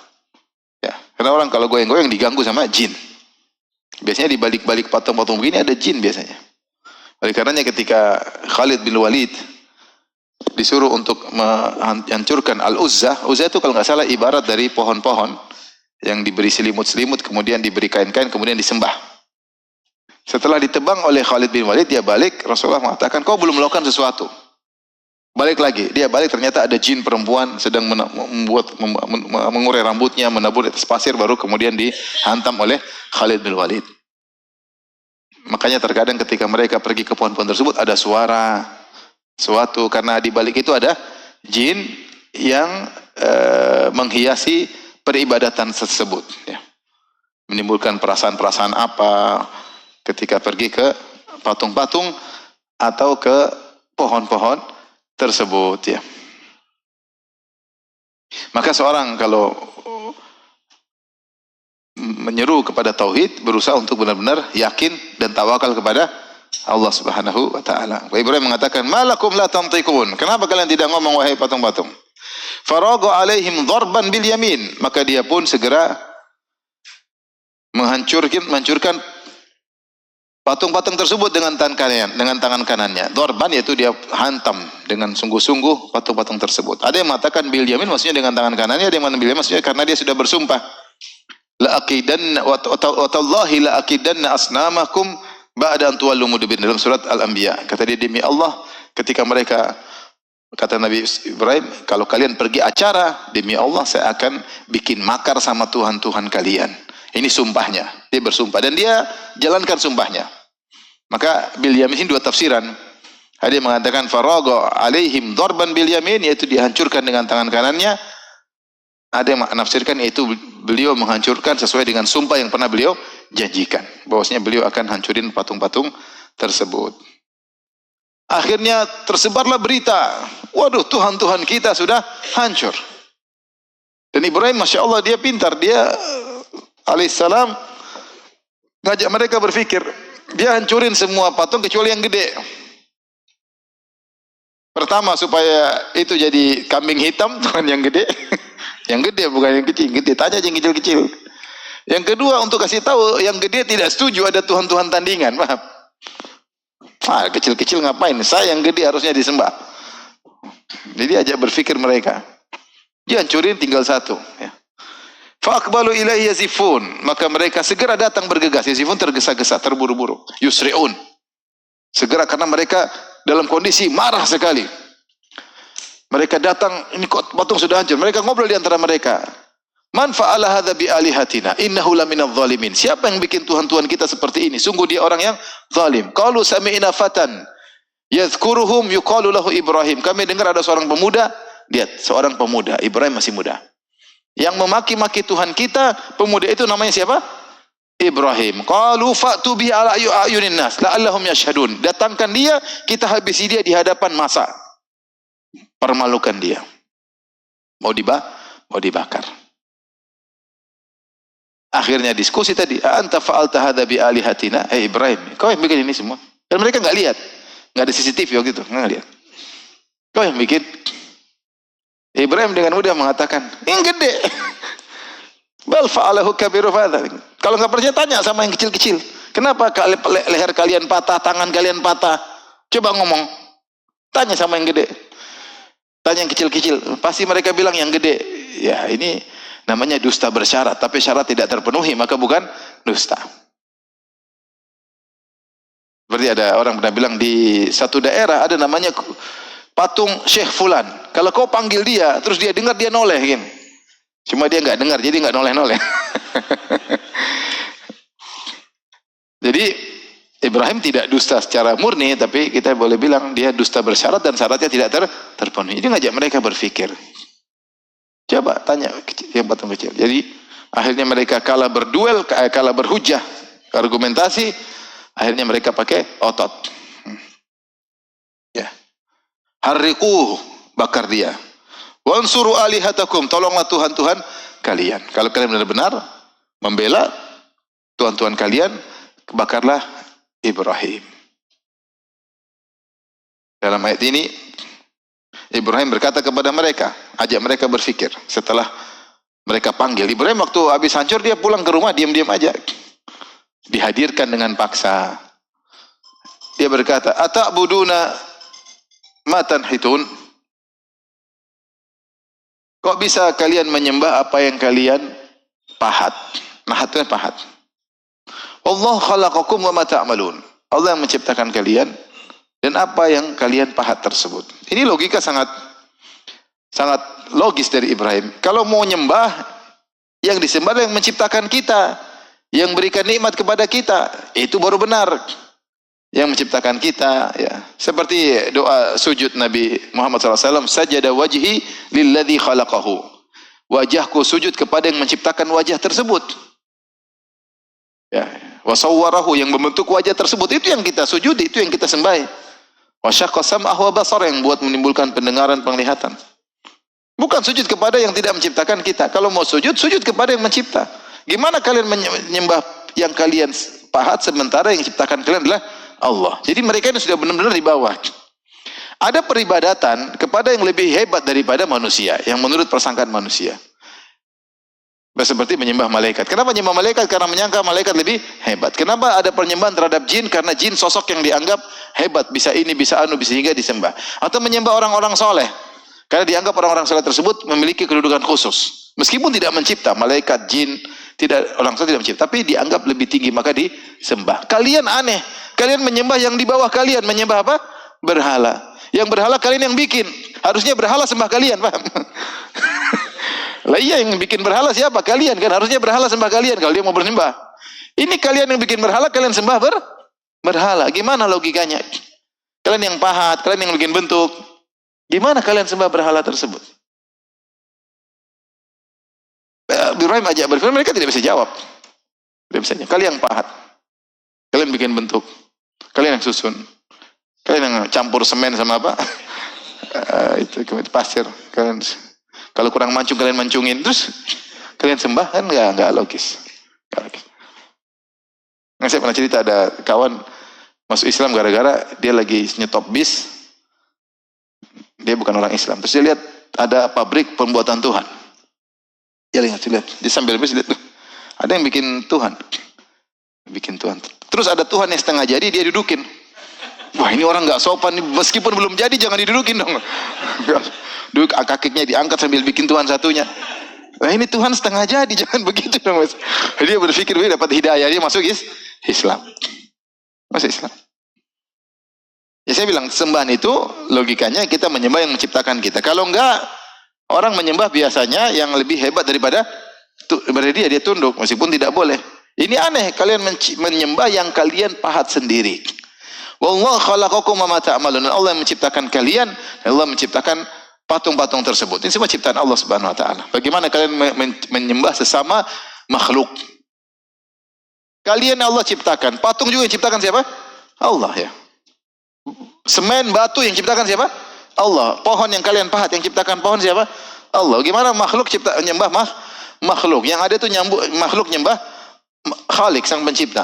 Ya, karena orang kalau goyang-goyang diganggu sama jin. Biasanya di balik-balik patung-patung begini ada jin biasanya. Oleh karenanya ketika Khalid bin Walid disuruh untuk menghancurkan Al-Uzzah, Uzzah itu kalau nggak salah ibarat dari pohon-pohon yang diberi selimut-selimut, kemudian diberi kain-kain, kemudian disembah. Setelah ditebang oleh Khalid bin Walid, dia balik, Rasulullah mengatakan, kau belum melakukan sesuatu. Balik lagi, dia balik ternyata ada jin perempuan sedang mengurai rambutnya, menabur di atas pasir, baru kemudian dihantam oleh Khalid bin Walid. Makanya terkadang ketika mereka pergi ke pohon-pohon tersebut ada suara suatu, karena di balik itu ada jin yang menghiasi peribadatan tersebut, ya. Menimbulkan perasaan-perasaan apa ketika pergi ke patung-patung atau ke pohon-pohon tersebut, ya. Maka seorang kalau menyeru kepada tauhid, berusaha untuk benar-benar yakin dan tawakal kepada Allah Subhanahu wa taala. Ibrahim mengatakan, "Malakum la tantiqun?" Kenapa kalian tidak ngomong wahai patung-patung? Faragha alaihim dharban bil yamin, maka dia pun segera menghancurkan patung-patung tersebut dengan tangan kanannya. Dharban yaitu dia hantam dengan sungguh-sungguh patung-patung tersebut. Ada yang mengatakan bil yamin maksudnya dengan tangan kanannya, ada yang mengatakan bil yamin maksudnya karena dia sudah bersumpah. La aqidanna wa tallahi la aqidanna asnamakum ba'da an tuwallu mudbirin, dalam surat Al-Anbiya. Kata dia, demi Allah, ketika mereka, kata Nabi Ibrahim, kalau kalian pergi acara, demi Allah saya akan bikin makar sama Tuhan-Tuhan kalian. Ini sumpahnya, dia bersumpah dan dia jalankan sumpahnya. Maka bil yamin ini dua tafsiran. Ada yang mengatakan faragha alaihim darban bil yamin, yaitu dihancurkan dengan tangan kanannya. Ada yang menafsirkan yaitu beliau menghancurkan sesuai dengan sumpah yang pernah beliau janjikan, bahwasanya beliau akan hancurin patung-patung tersebut. Akhirnya tersebarlah berita, waduh, Tuhan-Tuhan kita sudah hancur. Dan Ibrahim, Masya Allah, dia pintar, dia alaihissalam ngajak mereka berpikir, dia hancurin semua patung kecuali yang gede. Pertama supaya itu jadi kambing hitam, Tuhan yang gede. Yang gede bukan yang kecil, gede tanya aja yang kecil-kecil. Yang kedua untuk kasih tahu yang gede tidak setuju ada Tuhan-Tuhan tandingan, paham? Kecil-kecil ngapain? Saya yang gede harusnya disembah. Jadi ajak berpikir mereka. Dia hancurin tinggal satu, ya. Faqbalu ilaihi yazifun, maka mereka segera datang bergegas. Yazifun tergesa-gesa, terburu-buru. Yusri'un, segera, karena mereka dalam kondisi marah sekali. Mereka datang, ini kok patung sudah hancur. Mereka ngobrol di antara mereka. Man fa'ala hadza bi alihatina innahu laminadh dhalimin. Siapa yang bikin Tuhan-Tuhan kita seperti ini? Sungguh dia orang yang zalim. Qalu sami'na fatan yadhkuruhum yuqalu lahu Ibrahim. Kami dengar ada seorang pemuda, lihat, seorang pemuda, Ibrahim masih muda, yang memaki-maki Tuhan kita. Pemuda itu namanya siapa? Ibrahim. Qalu fa'tu bi ala ayunin nas la'allahum yashhadun. Datangkan dia, kita habisi dia di hadapan masa. Permalukan dia. Mau dibakar. Akhirnya diskusi tadi, anta fa'alta hadza bi alihatina, Ibrahim, kau yang bikin ini semua. Dan mereka enggak lihat. Enggak ada CCTV waktu itu, enggak lihat. Kau yang bikin. Ibrahim dengan mudah mengatakan, yang gede. Bal fa'alahu kabiru fa'adha. Kalau enggak percaya tanya sama yang kecil-kecil. Kenapa leher kalian patah, tangan kalian patah? Coba ngomong. Tanya sama yang gede. Tanya yang kecil-kecil, pasti mereka bilang yang gede. Ya, ini namanya dusta bersyarat, tapi syarat tidak terpenuhi, maka bukan dusta. Seperti ada orang pernah bilang di satu daerah ada namanya patung Syekh Fulan. Kalau kau panggil dia, terus dia dengar, dia noleh, gini. Cuma dia nggak dengar, jadi nggak noleh-noleh. Jadi Ibrahim tidak dusta secara murni, tapi kita boleh bilang dia dusta bersyarat dan syaratnya tidak terpenuhi. Dia ngajak mereka berpikir. Coba tanya yang patung kecil. Jadi akhirnya mereka kalah berduel, kalah berhujah, argumentasi. Akhirnya mereka pakai otot. Ya. Harriquh, bakar dia. Wansuru alihatakum, tolonglah Tuhan-Tuhan kalian. Kalau kalian benar-benar membela Tuhan-Tuhan kalian, bakarlah Ibrahim. Dalam ayat ini Ibrahim berkata kepada mereka, ajak mereka berpikir. Setelah mereka panggil Ibrahim, waktu habis hancur dia pulang ke rumah diam-diam aja. Dihadirkan dengan paksa. Dia berkata, ata'buduna ma tanhitun? Kok bisa kalian menyembah apa yang kalian pahat? Nahat itu pahat. Allah khalaqakum wa ma ta'malun. Allah yang menciptakan kalian dan apa yang kalian pahat tersebut. Ini logika sangat logis dari Ibrahim. Kalau mau nyembah, yang disembah yang menciptakan kita, yang berikan nikmat kepada kita, itu baru benar. Yang menciptakan kita, ya. Seperti doa sujud Nabi Muhammad SAW, sajada wajhi lilladzi khalaqahu. Wajahku sujud kepada yang menciptakan wajah tersebut. Ya, wasawwarahu, yang membentuk wajah tersebut, itu yang kita sujud, itu yang kita sembah. Wasyaqqa sam'ahu wa basara, yang buat menimbulkan pendengaran, penglihatan. Bukan sujud kepada yang tidak menciptakan kita. Kalau mau sujud, sujud kepada yang mencipta. Gimana kalian menyembah yang kalian pahat sementara yang menciptakan kalian adalah Allah. Jadi mereka ini sudah benar-benar di bawah. Ada peribadatan kepada yang lebih hebat daripada manusia, yang menurut persangkaan manusia. Seperti menyembah malaikat. Kenapa menyembah malaikat? Karena menyangka malaikat lebih hebat. Kenapa ada penyembahan terhadap jin? Karena jin sosok yang dianggap hebat, bisa ini, bisa anu, bisa hingga disembah. Atau menyembah orang-orang soleh, karena dianggap orang-orang soleh tersebut memiliki kedudukan khusus. Meskipun tidak mencipta, malaikat, jin, tidak, orang soleh tidak mencipta, tapi dianggap lebih tinggi, maka disembah. Kalian aneh. Kalian menyembah yang di bawah kalian. Menyembah apa? Berhala. Yang berhala kalian yang bikin. Harusnya berhala sembah kalian, paham? Lah iya, yang bikin berhala siapa? Kalian kan. Harusnya berhala sembah kalian kalau dia mau bersembah. Ini kalian yang bikin berhala, kalian sembah berhala. Gimana logikanya? Kalian yang pahat, kalian yang bikin bentuk. Gimana kalian sembah berhala tersebut? Ibrahim ajak berfirman, mereka tidak bisa jawab. Tidak bisa. Kalian yang pahat. Kalian bikin bentuk. Kalian yang susun. Kalian yang campur semen sama apa? Itu pasir. Kalian, kalau kurang mancung, kalian mancungin. Terus kalian sembah, kan nggak logis. Nah, saya pernah cerita ada kawan masuk Islam gara-gara dia lagi nyetop bis. Dia bukan orang Islam. Terus dia lihat ada pabrik pembuatan Tuhan. Dia lihat. Dia sambil bis lihat tuh. Ada yang bikin Tuhan. Bikin Tuhan. Terus ada Tuhan yang setengah jadi, dia dudukin. Wah, ini orang nggak sopan. Meskipun belum jadi, jangan didudukin dong. Duduk, kakinya diangkat sambil bikin Tuhan satunya. Wah, ini Tuhan setengah jadi, jangan begitu dong, Mas. Dia berpikir dia dapat hidayah, dia masuk Islam. Masuk Islam. Ya saya bilang, sembahan itu logikanya kita menyembah yang menciptakan kita. Kalau enggak, orang menyembah biasanya yang lebih hebat daripada dia tunduk, meskipun tidak boleh. Ini aneh, kalian menyembah yang kalian pahat sendiri. Wallahu khalaqakum wa ma ta'malun. Allah yang menciptakan kalian, Allah menciptakan patung-patung tersebut. Ini semua ciptaan Allah Subhanahu wa taala. Bagaimana kalian menyembah sesama makhluk? Kalian Allah ciptakan, patung juga yang ciptakan siapa? Allah, ya. Semen, batu yang ciptakan siapa? Allah. Pohon yang kalian pahat yang ciptakan pohon siapa? Allah. Gimana makhluk nyembah makhluk? Yang ada itu makhluk nyembah Khalik, sang pencipta.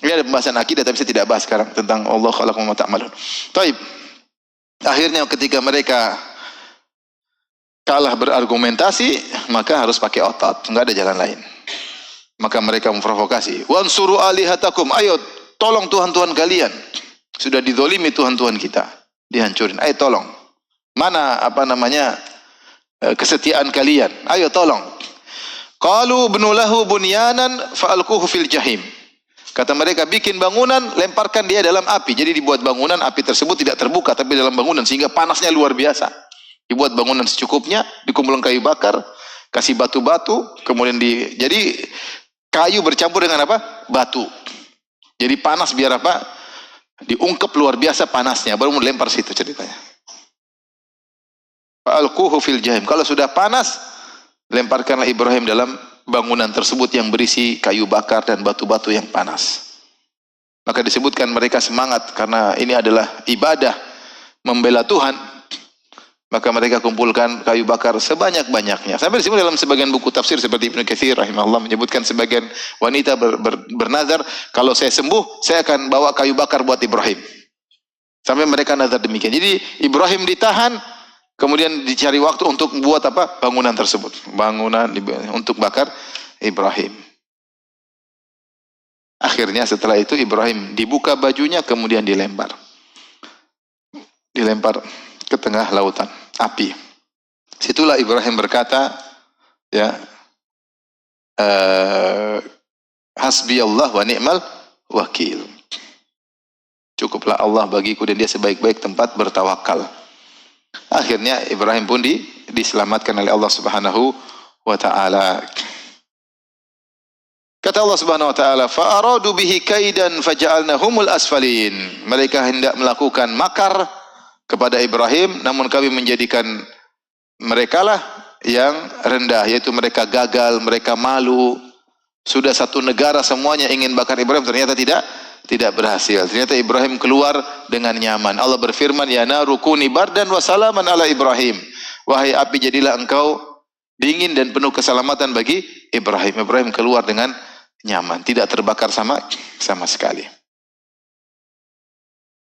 Ini ada pembahasan akidah, tapi saya tidak bahas sekarang tentang Allah khalaqakum wa ta'malun. Taib. Akhirnya ketika mereka kalah berargumentasi, maka harus pakai otot, enggak ada jalan lain. Maka mereka memprovokasi. Wansuru alihatakum, ayo tolong Tuhan-Tuhan kalian. Sudah dizolimi Tuhan-Tuhan kita, dihancurin. Ayo tolong. Mana kesetiaan kalian? Ayo tolong. Qalu bnu lahu bunyanan fa'alquhu fil jahim. Kata mereka, bikin bangunan, lemparkan dia dalam api. Jadi dibuat bangunan, api tersebut tidak terbuka tapi dalam bangunan sehingga panasnya luar biasa. Dibuat bangunan secukupnya, dikumpulkan kayu bakar, kasih batu-batu, kemudian jadi kayu bercampur dengan apa? Batu. Jadi panas biar apa? Diungkep luar biasa panasnya, baru melempar situ ceritanya. Fa'alquhu fil jahim. Kalau sudah panas, lemparkanlah Ibrahim dalam bangunan tersebut yang berisi kayu bakar dan batu-batu yang panas. Maka disebutkan mereka semangat karena ini adalah ibadah membela Tuhan. Maka mereka kumpulkan kayu bakar sebanyak-banyaknya. Sampai disebut dalam sebagian buku tafsir seperti Ibnu Katsir rahimahullah menyebutkan sebagian wanita bernazar, kalau saya sembuh, saya akan bawa kayu bakar buat Ibrahim. Sampai mereka nazar demikian. Jadi Ibrahim ditahan, kemudian dicari waktu untuk buat apa? Bangunan tersebut. Bangunan untuk bakar Ibrahim. Akhirnya setelah itu Ibrahim dibuka bajunya, kemudian dilempar. Dilempar ke tengah lautan api. Situlah Ibrahim berkata, ya, hasbi Allah wa ni'mal wakil. Cukuplah Allah bagiku dan dia sebaik-baik tempat bertawakal. Akhirnya Ibrahim pun diselamatkan oleh Allah Subhanahu wa taala. Kata Allah Subhanahu wa taala, "Fa aradu bihi kaidan faja'alnahumul asfalin." Mereka hendak melakukan makar kepada Ibrahim, namun kami menjadikan mereka lah yang rendah, yaitu mereka gagal, mereka malu. Sudah satu negara semuanya ingin bakar Ibrahim, ternyata tidak berhasil. Ternyata Ibrahim keluar dengan nyaman. Allah berfirman, "Ya naru kuni bardan wa salaman ala Ibrahim." Wahai api, jadilah engkau dingin dan penuh keselamatan bagi Ibrahim. Ibrahim keluar dengan nyaman, tidak terbakar sama sekali.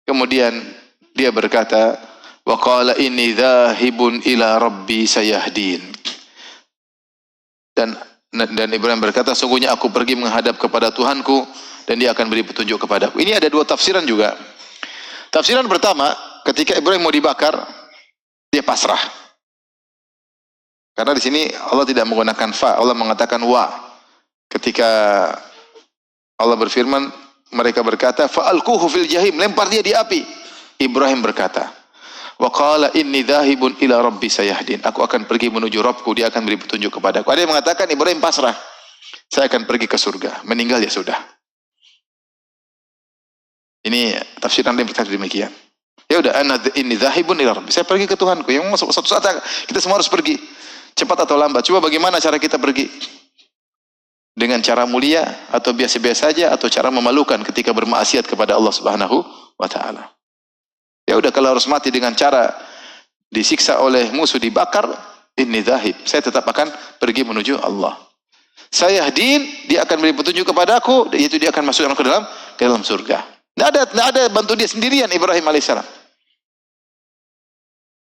Kemudian dia berkata, wa qala inni dzahibun ila rabbi sayahdin. Dan Ibrahim berkata, sungguhnya aku pergi menghadap kepada Tuhanku dan dia akan beri petunjuk kepadaku. Ini ada dua tafsiran juga. Tafsiran pertama, ketika Ibrahim mau dibakar, dia pasrah. Karena di sini Allah tidak menggunakan fa, Allah mengatakan wa. Ketika Allah berfirman, mereka berkata, fa'alquhu fil jahim, lempar dia di api. Ibrahim berkata, wa qala inni dzahibun ila rabbi sayahdin. Aku akan pergi menuju Rabbku, dia akan beri petunjuk kepadaku. Ada yang mengatakan Ibrahim pasrah. Saya akan pergi ke surga, meninggal ya sudah. Ini tafsiran yang berkata demikian. Ya udah, inni dzahibun ila rabbi. Saya pergi ke Tuhanku. Yang suatu saat kita semua harus pergi. Cepat atau lambat. Coba bagaimana cara kita pergi? Dengan cara mulia atau biasa-biasa saja atau cara memalukan ketika bermaksiat kepada Allah Subhanahu wa taala. Ya udah, kalau harus mati dengan cara disiksa oleh musuh, dibakar, inni dzahib. Saya tetap akan pergi menuju Allah. Sayahdin, dia akan beri petunjuk kepadaku, yaitu dia akan masuk ke dalam surga. Tidak ada bantu dia sendirian Ibrahim alaihissalam.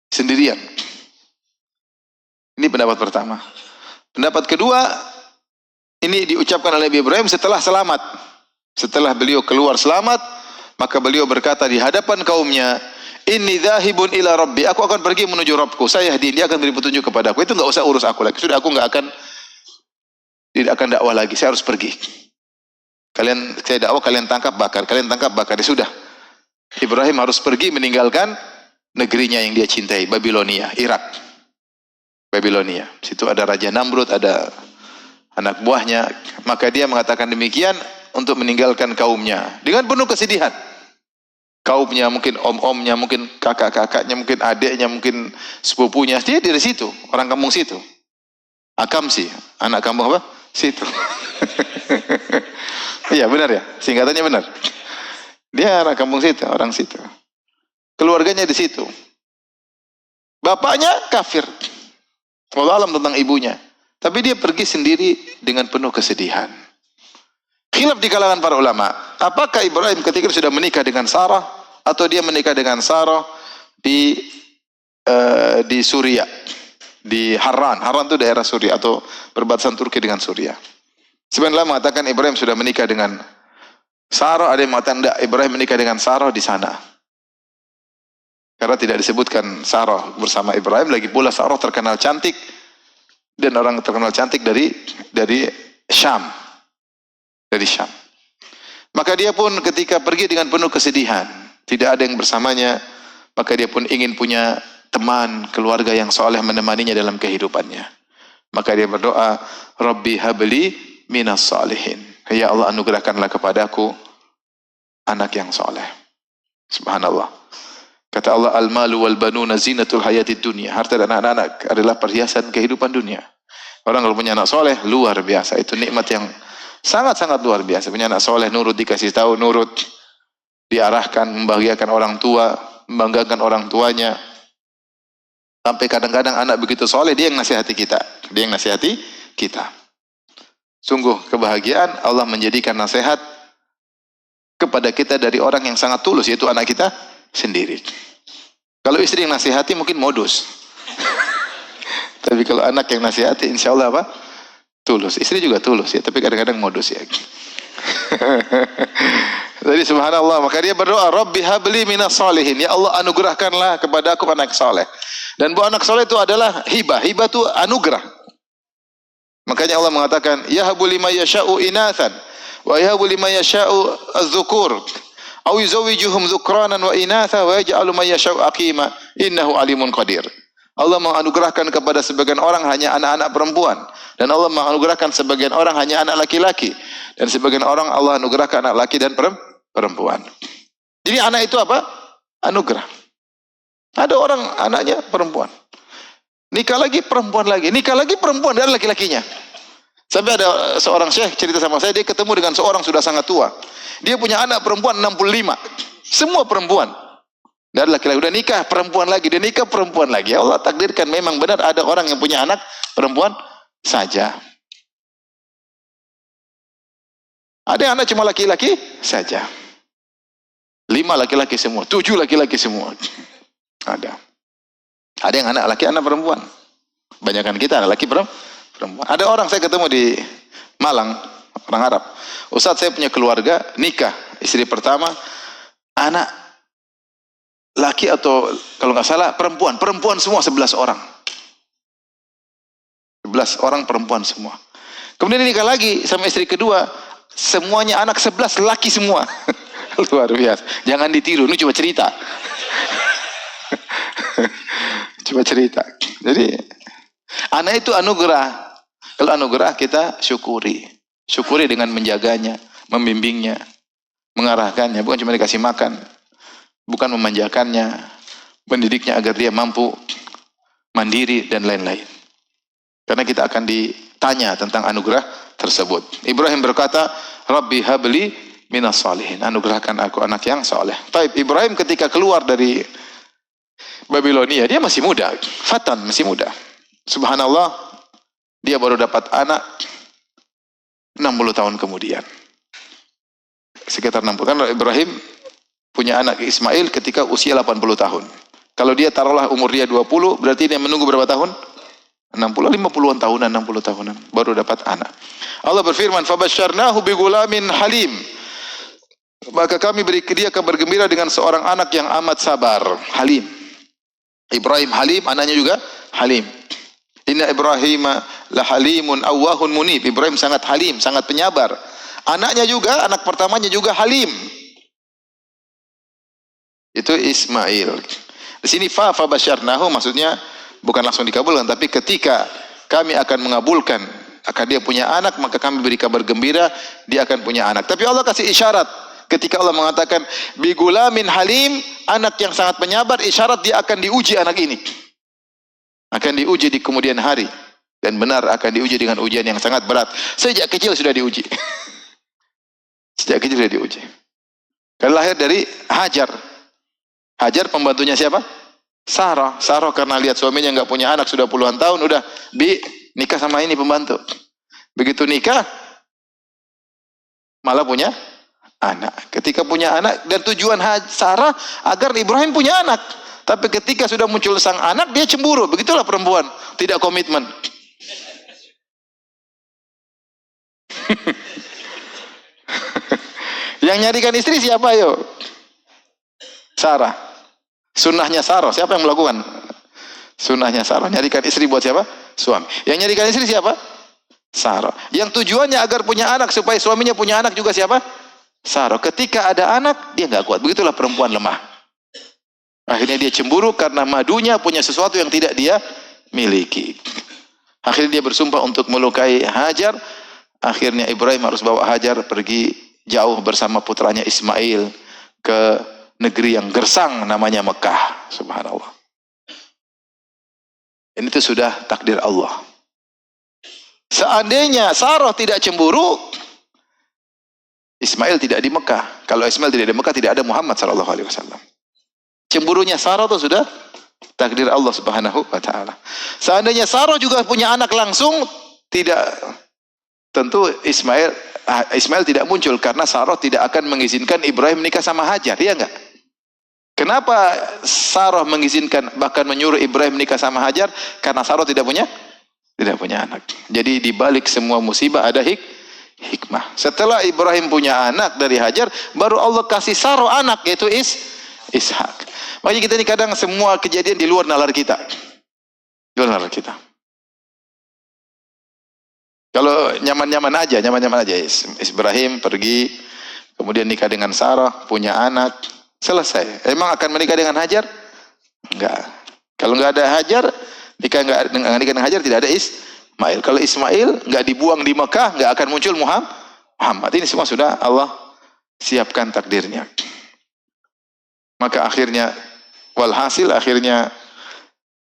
Sendirian. Ini pendapat pertama. Pendapat kedua, ini diucapkan oleh Ibrahim setelah selamat. Setelah beliau keluar selamat, maka beliau berkata di hadapan kaumnya, inni dzahibun ila rabbi, aku akan pergi menuju Rabbku, sayahdin, dia akan beri petunjuk kepadaku. Itu enggak usah urus aku lagi. Sudah, aku tidak akan dakwah lagi. Saya harus pergi. Saya dakwah, kalian tangkap bakar, kalian tangkap bakar. Sudah. Ibrahim harus pergi meninggalkan negerinya yang dia cintai, Babilonia, Irak. Babilonia. Situ ada Raja Namrud, ada anak buahnya. Maka dia mengatakan demikian untuk meninggalkan kaumnya dengan penuh kesedihan. Kaumnya, mungkin om-omnya, mungkin kakak-kakaknya, mungkin adiknya, mungkin sepupunya. Dia dari situ, orang kampung situ. Akamsi, anak kampung apa? Situ. Iya benar ya, singkatannya benar. Dia anak kampung situ, orang situ. Keluarganya di situ. Bapaknya kafir. Allah alam tentang ibunya. Tapi dia pergi sendiri dengan penuh kesedihan. Khilaf di kalangan para ulama. Apakah Ibrahim ketika sudah menikah dengan Sarah atau dia menikah dengan Sarah di Suriah, di Harran. Harran itu daerah Suriah atau perbatasan Turki dengan Suriah. Sebenarnya mengatakan Ibrahim sudah menikah dengan Sarah, ada yang mengatakan tidak, Ibrahim menikah dengan Sarah di sana. Karena tidak disebutkan Sarah bersama Ibrahim, lagi pula Sarah terkenal cantik dan orang terkenal cantik dari Syam. Dari Syam. Maka dia pun ketika pergi dengan penuh kesedihan, tidak ada yang bersamanya, maka dia pun ingin punya teman, keluarga yang soleh menemaninya dalam kehidupannya. Maka dia berdoa, Rabbi habli minas salihin. Ya Allah, anugerahkanlah kepadaku anak yang soleh. Subhanallah. Kata Allah, al-malu wal banuna zinatul hayatid dunia. Harta dan anak-anak adalah perhiasan kehidupan dunia. Orang kalau punya anak soleh, luar biasa. Itu nikmat yang sangat-sangat luar biasa. Punya anak soleh, nurut, dikasih tahu, nurut. Diarahkan, membahagiakan orang tua, membanggakan orang tuanya. Sampai kadang-kadang anak begitu soleh, dia yang nasihati kita. Dia yang nasihati kita. Sungguh kebahagiaan Allah menjadikan nasihat kepada kita dari orang yang sangat tulus, yaitu anak kita sendiri. Kalau istri yang nasihati mungkin modus. Tapi kalau anak yang nasihati, insya Allah apa? Tulus. Istri juga tulus ya, tapi kadang-kadang modus ya. Jadi subhanallah, maka dia berdoa, Rabbi habli minas salihin. Ya Allah, anugerahkanlah kepada aku anak soleh. Dan buah anak soleh itu adalah hibah. Hibah itu anugerah. Makanya Allah mengatakan, yahabu lima yasha'u inathan wa yahabu lima yasha'u az-zukur. Au yuzawwijuhum dzukranan wa inatha wa yaj'alu may yasha'u aqima. Innahu alimun qadir. Allah menganugerahkan kepada sebagian orang hanya anak-anak perempuan, dan Allah menganugerahkan sebagian orang hanya anak laki-laki, dan sebagian orang Allah anugerahkan anak laki dan perempuan. Jadi anak itu apa? Anugerah. Ada orang anaknya perempuan, nikah lagi perempuan lagi, nikah lagi perempuan dan laki-lakinya. Sampai ada seorang syekh cerita sama saya, dia ketemu dengan seorang sudah sangat tua. Dia punya anak perempuan 65. Semua perempuan. Dan laki-laki udah nikah perempuan lagi, dia nikah perempuan lagi. Allah takdirkan memang benar ada orang yang punya anak perempuan saja. Ada yang anak cuma laki-laki saja. 5 laki-laki semua, 7 laki-laki semua. Ada. Ada yang anak laki, anak perempuan. Banyakan kita anak laki perempuan. Ada orang saya ketemu di Malang, orang Arab. Ustaz, saya punya keluarga, nikah, istri pertama, anak laki atau kalau nggak salah perempuan semua 11 orang. 11 orang perempuan semua. Kemudian nikah lagi sama istri kedua, semuanya anak 11 laki semua. Luar biasa. Jangan ditiru, ini cuma cerita. Cuma cerita. Jadi anak itu anugerah. Kalau anugerah kita syukuri. Syukuri dengan menjaganya, membimbingnya, mengarahkannya, bukan cuma dikasih makan, bukan memanjakannya, mendidiknya agar dia mampu mandiri dan lain-lain. Karena kita akan ditanya tentang anugerah tersebut. Ibrahim berkata, Rabbi habli minas salihin. Anugerahkan aku anak yang saleh. Taib, Ibrahim ketika keluar dari Babilonia, dia masih muda, fatan, masih muda. Subhanallah, dia baru dapat anak 60 tahun kemudian. Sekitar 60. Kan Ibrahim punya anak Ismail ketika usia 80 tahun. Kalau dia taruhlah umur dia 20, berarti dia menunggu berapa tahun? 60, 50-an tahunan, 60 tahunan baru dapat anak. Allah berfirman, "Fabasyarnahu bigulamin halim." Maka kami beri dia kabar gembira dengan seorang anak yang amat sabar, halim. Ibrahim halim, anaknya juga halim. Inna Ibrahima la halimun awwahun munib. Ibrahim sangat halim, sangat penyabar. Anaknya juga, anak pertamanya juga halim. Itu Ismail. Di sini fa basyarnahu maksudnya bukan langsung dikabulkan, tapi ketika kami akan mengabulkan akan dia punya anak, maka kami beri kabar gembira dia akan punya anak. Tapi Allah kasih isyarat ketika Allah mengatakan bigulamin halim, anak yang sangat penyabar, isyarat dia akan diuji anak ini. Akan diuji di kemudian hari, dan benar akan diuji dengan ujian yang sangat berat. Sejak kecil sudah diuji. Sejak kecil sudah diuji. Kalau lahir dari Hajar. Hajar pembantunya siapa? Sarah. Sarah karena lihat suaminya nggak punya anak sudah puluhan tahun, udah nikah sama ini pembantu. Begitu nikah, malah punya anak. Ketika punya anak, dan tujuan Sarah agar Ibrahim punya anak. Tapi ketika sudah muncul sang anak, dia cemburu. Begitulah perempuan, tidak komitmen. Yang nyarikan istri siapa yo? Sarah. Sunnahnya Sarah, siapa yang melakukan? Sunnahnya Sarah, nyarikan istri buat siapa? Suami. Yang nyarikan istri siapa? Sarah. Yang tujuannya agar punya anak, supaya suaminya punya anak juga siapa? Sarah. Ketika ada anak, dia nggak kuat. Begitulah perempuan lemah. Akhirnya dia cemburu karena madunya punya sesuatu yang tidak dia miliki. Akhirnya dia bersumpah untuk melukai Hajar. Akhirnya Ibrahim harus bawa Hajar pergi jauh bersama putranya Ismail ke negeri yang gersang namanya Mekah. Subhanallah. Ini itu sudah takdir Allah. Seandainya Sarah tidak cemburu, Ismail tidak di Mekah. Kalau Ismail tidak di Mekah, tidak ada Muhammad SAW. Cemburunya Sarah itu sudah takdir Allah Subhanahu wa taala. Seandainya Sarah juga punya anak langsung, tidak, tentu Ismail tidak muncul karena Sarah tidak akan mengizinkan Ibrahim nikah sama Hajar, ya enggak? Kenapa Sarah mengizinkan, bahkan menyuruh Ibrahim nikah sama Hajar? Karena Sarah tidak punya anak. Jadi di balik semua musibah ada hikmah. Setelah Ibrahim punya anak dari Hajar, baru Allah kasih Sarah anak, yaitu Ishak. Makanya kita ini kadang semua kejadian di luar nalar kita. Di luar nalar kita. Kalau nyaman-nyaman aja. Ibrahim pergi kemudian nikah dengan Sarah, punya anak, selesai. Emang akan menikah dengan Hajar? Enggak. Kalau enggak ada Hajar, nikah dengan Hajar tidak ada Ismail. Kalau Ismail enggak dibuang di Mekah, enggak akan muncul Muhammad. Ini semua sudah Allah siapkan takdirnya. Maka akhirnya, walhasil akhirnya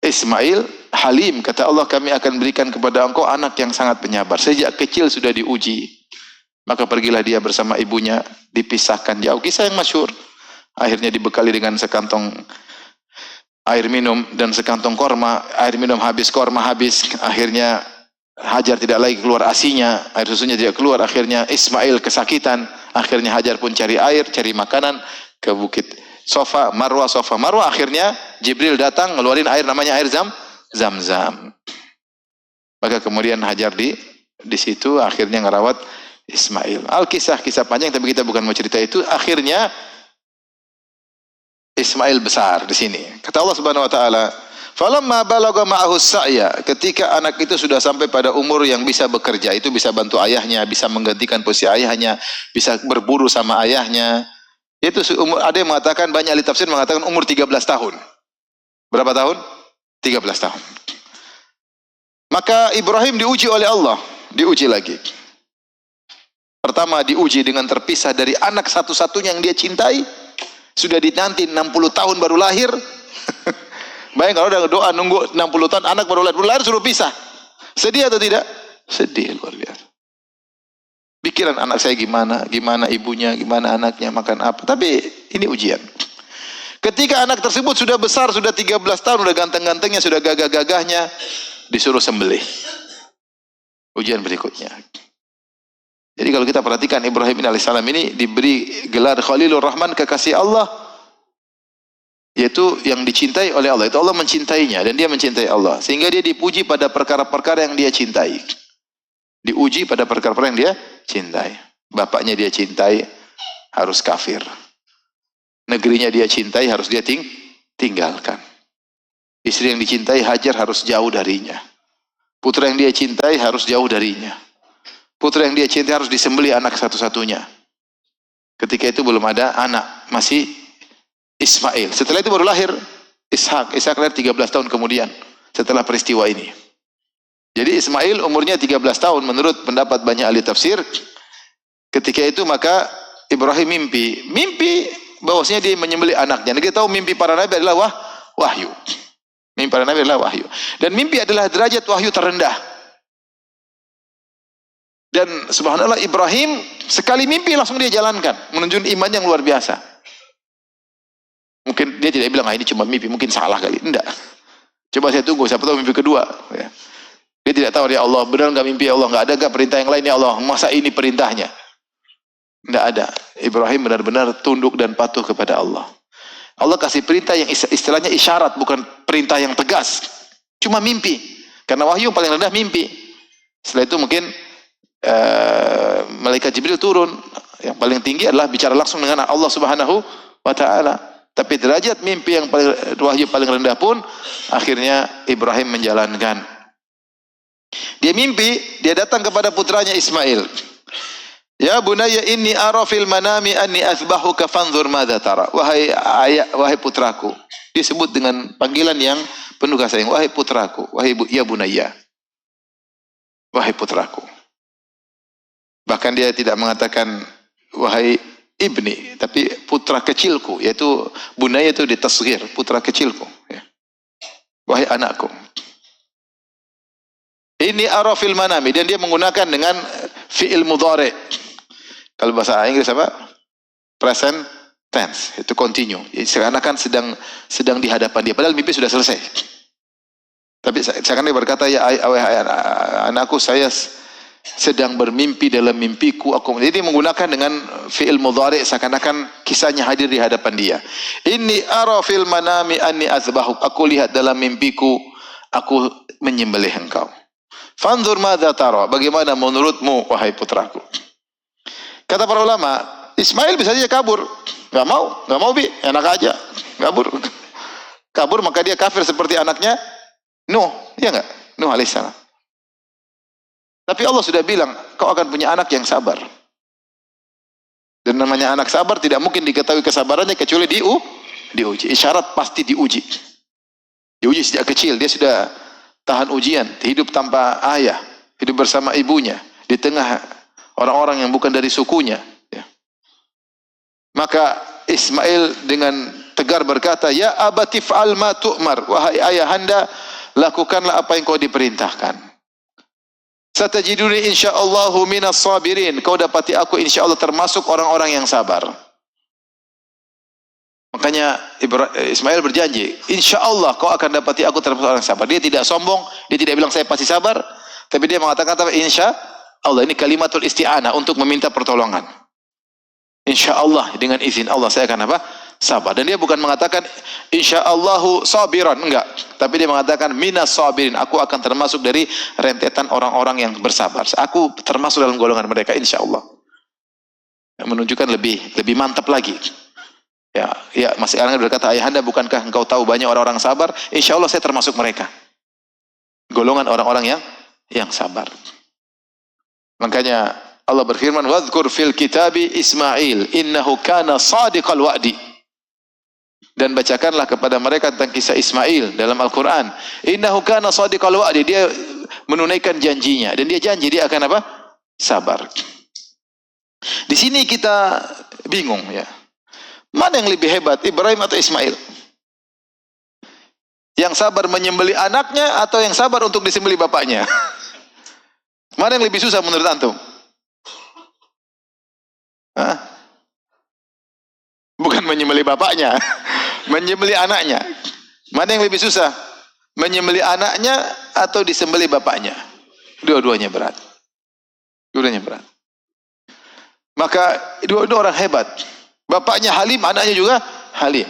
Ismail halim, kata Allah, kami akan berikan kepada engkau anak yang sangat penyabar. Sejak kecil sudah diuji. Maka pergilah dia bersama ibunya, dipisahkan jauh. Kisah yang masyhur. Akhirnya dibekali dengan sekantong air minum dan sekantong korma. Air minum habis, korma habis. Akhirnya Hajar tidak lagi keluar asinya, air susunya tidak keluar. Akhirnya Ismail kesakitan. Akhirnya Hajar pun cari air, cari makanan ke bukit Safa Marwah. Akhirnya Jibril datang ngeluarin air, namanya air Zam-Zam. Maka kemudian Hajar di situ akhirnya ngerawat Ismail. Kisah panjang, tapi kita bukan mau cerita itu. Akhirnya Ismail besar di sini. Kata Allah Subhanahu wa taala, "Falamma balagha ma'ahu sa'ya," ketika anak itu sudah sampai pada umur yang bisa bekerja, itu bisa bantu ayahnya, bisa menggantikan posisi ayahnya, bisa berburu sama ayahnya. Itu umur, ada yang mengatakan, banyak ahli tafsir mengatakan umur 13 tahun. Berapa tahun? 13 tahun. Maka Ibrahim diuji oleh Allah, diuji lagi. Pertama diuji dengan terpisah dari anak satu-satunya yang dia cintai. Sudah dinanti 60 tahun baru lahir. Bayang kalau udah doa nunggu 60 tahun, anak baru lahir suruh pisah. Sedih atau tidak? Sedih luar biasa. Pikiran anak saya gimana ibunya, gimana anaknya, makan apa. Tapi ini ujian. Ketika anak tersebut sudah besar, sudah 13 tahun, sudah ganteng-gantengnya, sudah gagah-gagahnya, disuruh sembelih. Ujian berikutnya. Jadi kalau kita perhatikan Ibrahim alaihissalam ini diberi gelar Khalilur Rahman, kekasih Allah, yaitu yang dicintai oleh Allah. Itu Allah mencintainya dan dia mencintai Allah, sehingga dia dipuji pada perkara-perkara yang dia cintai. Diuji pada perkara-perkara yang dia cintai. Bapaknya dia cintai, harus kafir. Negerinya dia cintai, harus dia tinggalkan. Istri yang dicintai Hajar harus jauh darinya. Putra yang dia cintai harus jauh darinya. Putra yang dia cintai harus disembelih, anak satu-satunya. Ketika itu belum ada anak, masih Ismail. Setelah itu baru lahir Ishak. Ishak lahir 13 tahun kemudian setelah peristiwa ini. Jadi Ismail umurnya 13 tahun menurut pendapat banyak ahli tafsir. Ketika itu maka Ibrahim mimpi bahwasanya dia menyembelih anaknya. Dan kita tahu mimpi para nabi adalah wahyu. Mimpi para nabi adalah wahyu. Dan mimpi adalah derajat wahyu terendah. Dan subhanallah, Ibrahim sekali mimpi langsung dia jalankan, menunjukkan iman yang luar biasa. Mungkin dia tidak bilang, ini cuma mimpi, mungkin salah kali. Enggak. Coba saya tunggu, siapa tahu mimpi kedua. Ya. Dia tidak tahu, ya Allah, benar enggak mimpi Allah? Enggak ada enggak perintah yang lain, ya Allah? Masa ini perintahnya? Enggak ada. Ibrahim benar-benar tunduk dan patuh kepada Allah. Allah kasih perintah yang istilahnya isyarat, bukan perintah yang tegas. Cuma mimpi. Karena wahyu paling rendah mimpi. Setelah itu mungkin malaikat Jibril turun. Yang paling tinggi adalah bicara langsung dengan Allah Subhanahu wa taala. Tapi derajat mimpi yang paling wahyu paling rendah pun akhirnya Ibrahim menjalankan. Dia mimpi, dia datang kepada putranya Ismail. Ya bunayya inni ara fil manami anni athbahuka fanzur madza tara. Wahai putraku. Disebut dengan panggilan yang penuh kasih sayang. Wahai putraku, ya bunayya. Wahai putraku. Bahkan dia tidak mengatakan wahai ibni, tapi putra kecilku, yaitu bunaya itu ditasghir, putra kecilku. Ya. Wahai anakku. Ini ara fil manami, dan dia menggunakan dengan fi'il mudhari. Kalau bahasa Inggris apa? Present tense, itu continue. Seakan-akan sedang di hadapan dia, padahal mimpi sudah selesai. Tapi seakan-akan dia berkata, ya anakku, saya sedang bermimpi dalam mimpiku. Jadi menggunakan dengan fi'il mudhari, seakan-akan kisahnya hadir di hadapan dia. Inni ara fil manami anni azbahuk. Aku lihat dalam mimpiku, aku menyembelih engkau. Fanzur madza tara. Bagaimana menurutmu wahai putraku? Kata para ulama, Ismail bisa saja kabur. Enggak mau bi, enak aja. Kabur maka dia kafir seperti anaknya Nuh, iya enggak? Nuh alaihissalam. Tapi Allah sudah bilang, kau akan punya anak yang sabar. Dan namanya anak sabar tidak mungkin diketahui kesabarannya kecuali diuji. Isyarat pasti diuji. Diuji sejak kecil, dia sudah tahan ujian, hidup tanpa ayah, hidup bersama ibunya, di tengah orang-orang yang bukan dari sukunya. Ya. Maka Ismail dengan tegar berkata, Ya abati fa'al ma tu'mar, wahai ayahanda, lakukanlah apa yang kau diperintahkan. Satajiduni insyaallahu minas sabirin. Kau dapati aku insyaallah termasuk orang-orang yang sabar. Makanya Ismail berjanji, insyaallah kau akan dapati aku termasuk orang yang sabar. Dia tidak sombong, dia tidak bilang saya pasti sabar, tapi dia mengatakan insyaallah. Ini kalimatul isti'anah untuk meminta pertolongan. Insyaallah dengan izin Allah saya akan apa? Sabar. Dan dia bukan mengatakan insyaallahu sabiran, enggak. Tapi dia mengatakan minas sabirin, aku akan termasuk dari rentetan orang-orang yang bersabar. Aku termasuk dalam golongan mereka insyaallah. Menunjukkan lebih mantap lagi. Ya masih orang berkata, ayahanda bukankah engkau tahu banyak orang-orang sabar? Insyaallah saya termasuk mereka. Golongan orang-orang yang sabar. Makanya Allah berfirman, "Wadhkur fil kitabi Ismail, innahu kana shadiqal wa'di." Dan bacakanlah kepada mereka tentang kisah Ismail dalam Al-Quran. Innahu kana shadiqal wa'di. Dia menunaikan janjinya. Dan dia janji dia akan apa? Sabar. Di sini kita bingung ya. Mana yang lebih hebat, Ibrahim atau Ismail? Yang sabar menyembelih anaknya atau yang sabar untuk disembelih bapaknya? Mana yang lebih susah menurut antum? Hah? Bukan menyembelih bapaknya. Menyembelih anaknya. Mana yang lebih susah? Menyembelih anaknya atau disembelih bapaknya? Dua-duanya berat. Dua-duanya berat. Maka dua-dua orang hebat. Bapaknya Halim, anaknya juga Halim.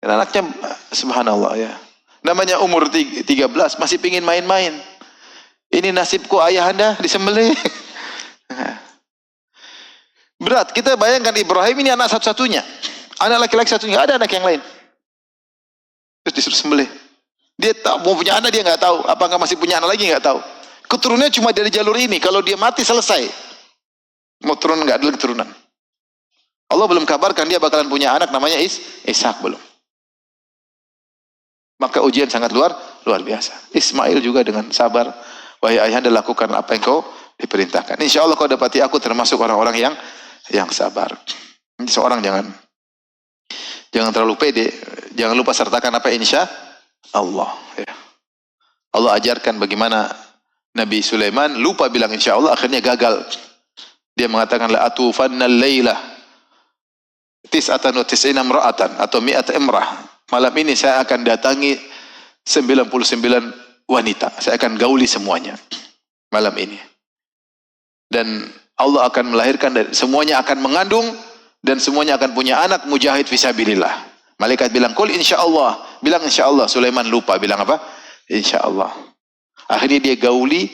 Dan anaknya subhanallah ya. Namanya umur 13 masih pingin main-main. Ini nasibku ayahanda disembelih. Berat. Kita bayangkan Ibrahim ini anak satu-satunya. Anak laki-laki satunya, nggak ada anak yang lain. Terus disuruh sembelih. Dia tak mau punya anak, dia nggak tahu. Apakah masih punya anak lagi, nggak tahu. Keturunannya cuma dari jalur ini. Kalau dia mati selesai. Mau turun nggak ada keturunan. Allah belum kabarkan dia bakalan punya anak namanya Ishak belum. Maka ujian sangat luar biasa. Ismail juga dengan sabar. Wahai ayahanda, lakukan apa yang kau diperintahkan. Insya Allah kau dapati aku termasuk orang-orang yang sabar. Ini seorang jangan terlalu pede, jangan lupa sertakan apa insya Allah. Ya. Allah ajarkan bagaimana Nabi Sulaiman lupa bilang insya Allah, akhirnya gagal. Dia mengatakan la atufanna al-laila tis'atan wa tis'ina imra'atan atau mi'at imrah. Malam ini saya akan datangi 99 wanita. Saya akan gauli semuanya malam ini. Dan Allah akan melahirkan, dan semuanya akan mengandung, dan semuanya akan punya anak mujahid fisabilillah. Malaikat bilang, "Qul insyaallah." Bilang insyaallah. Sulaiman lupa bilang apa? Insyaallah. Akhirnya dia gauli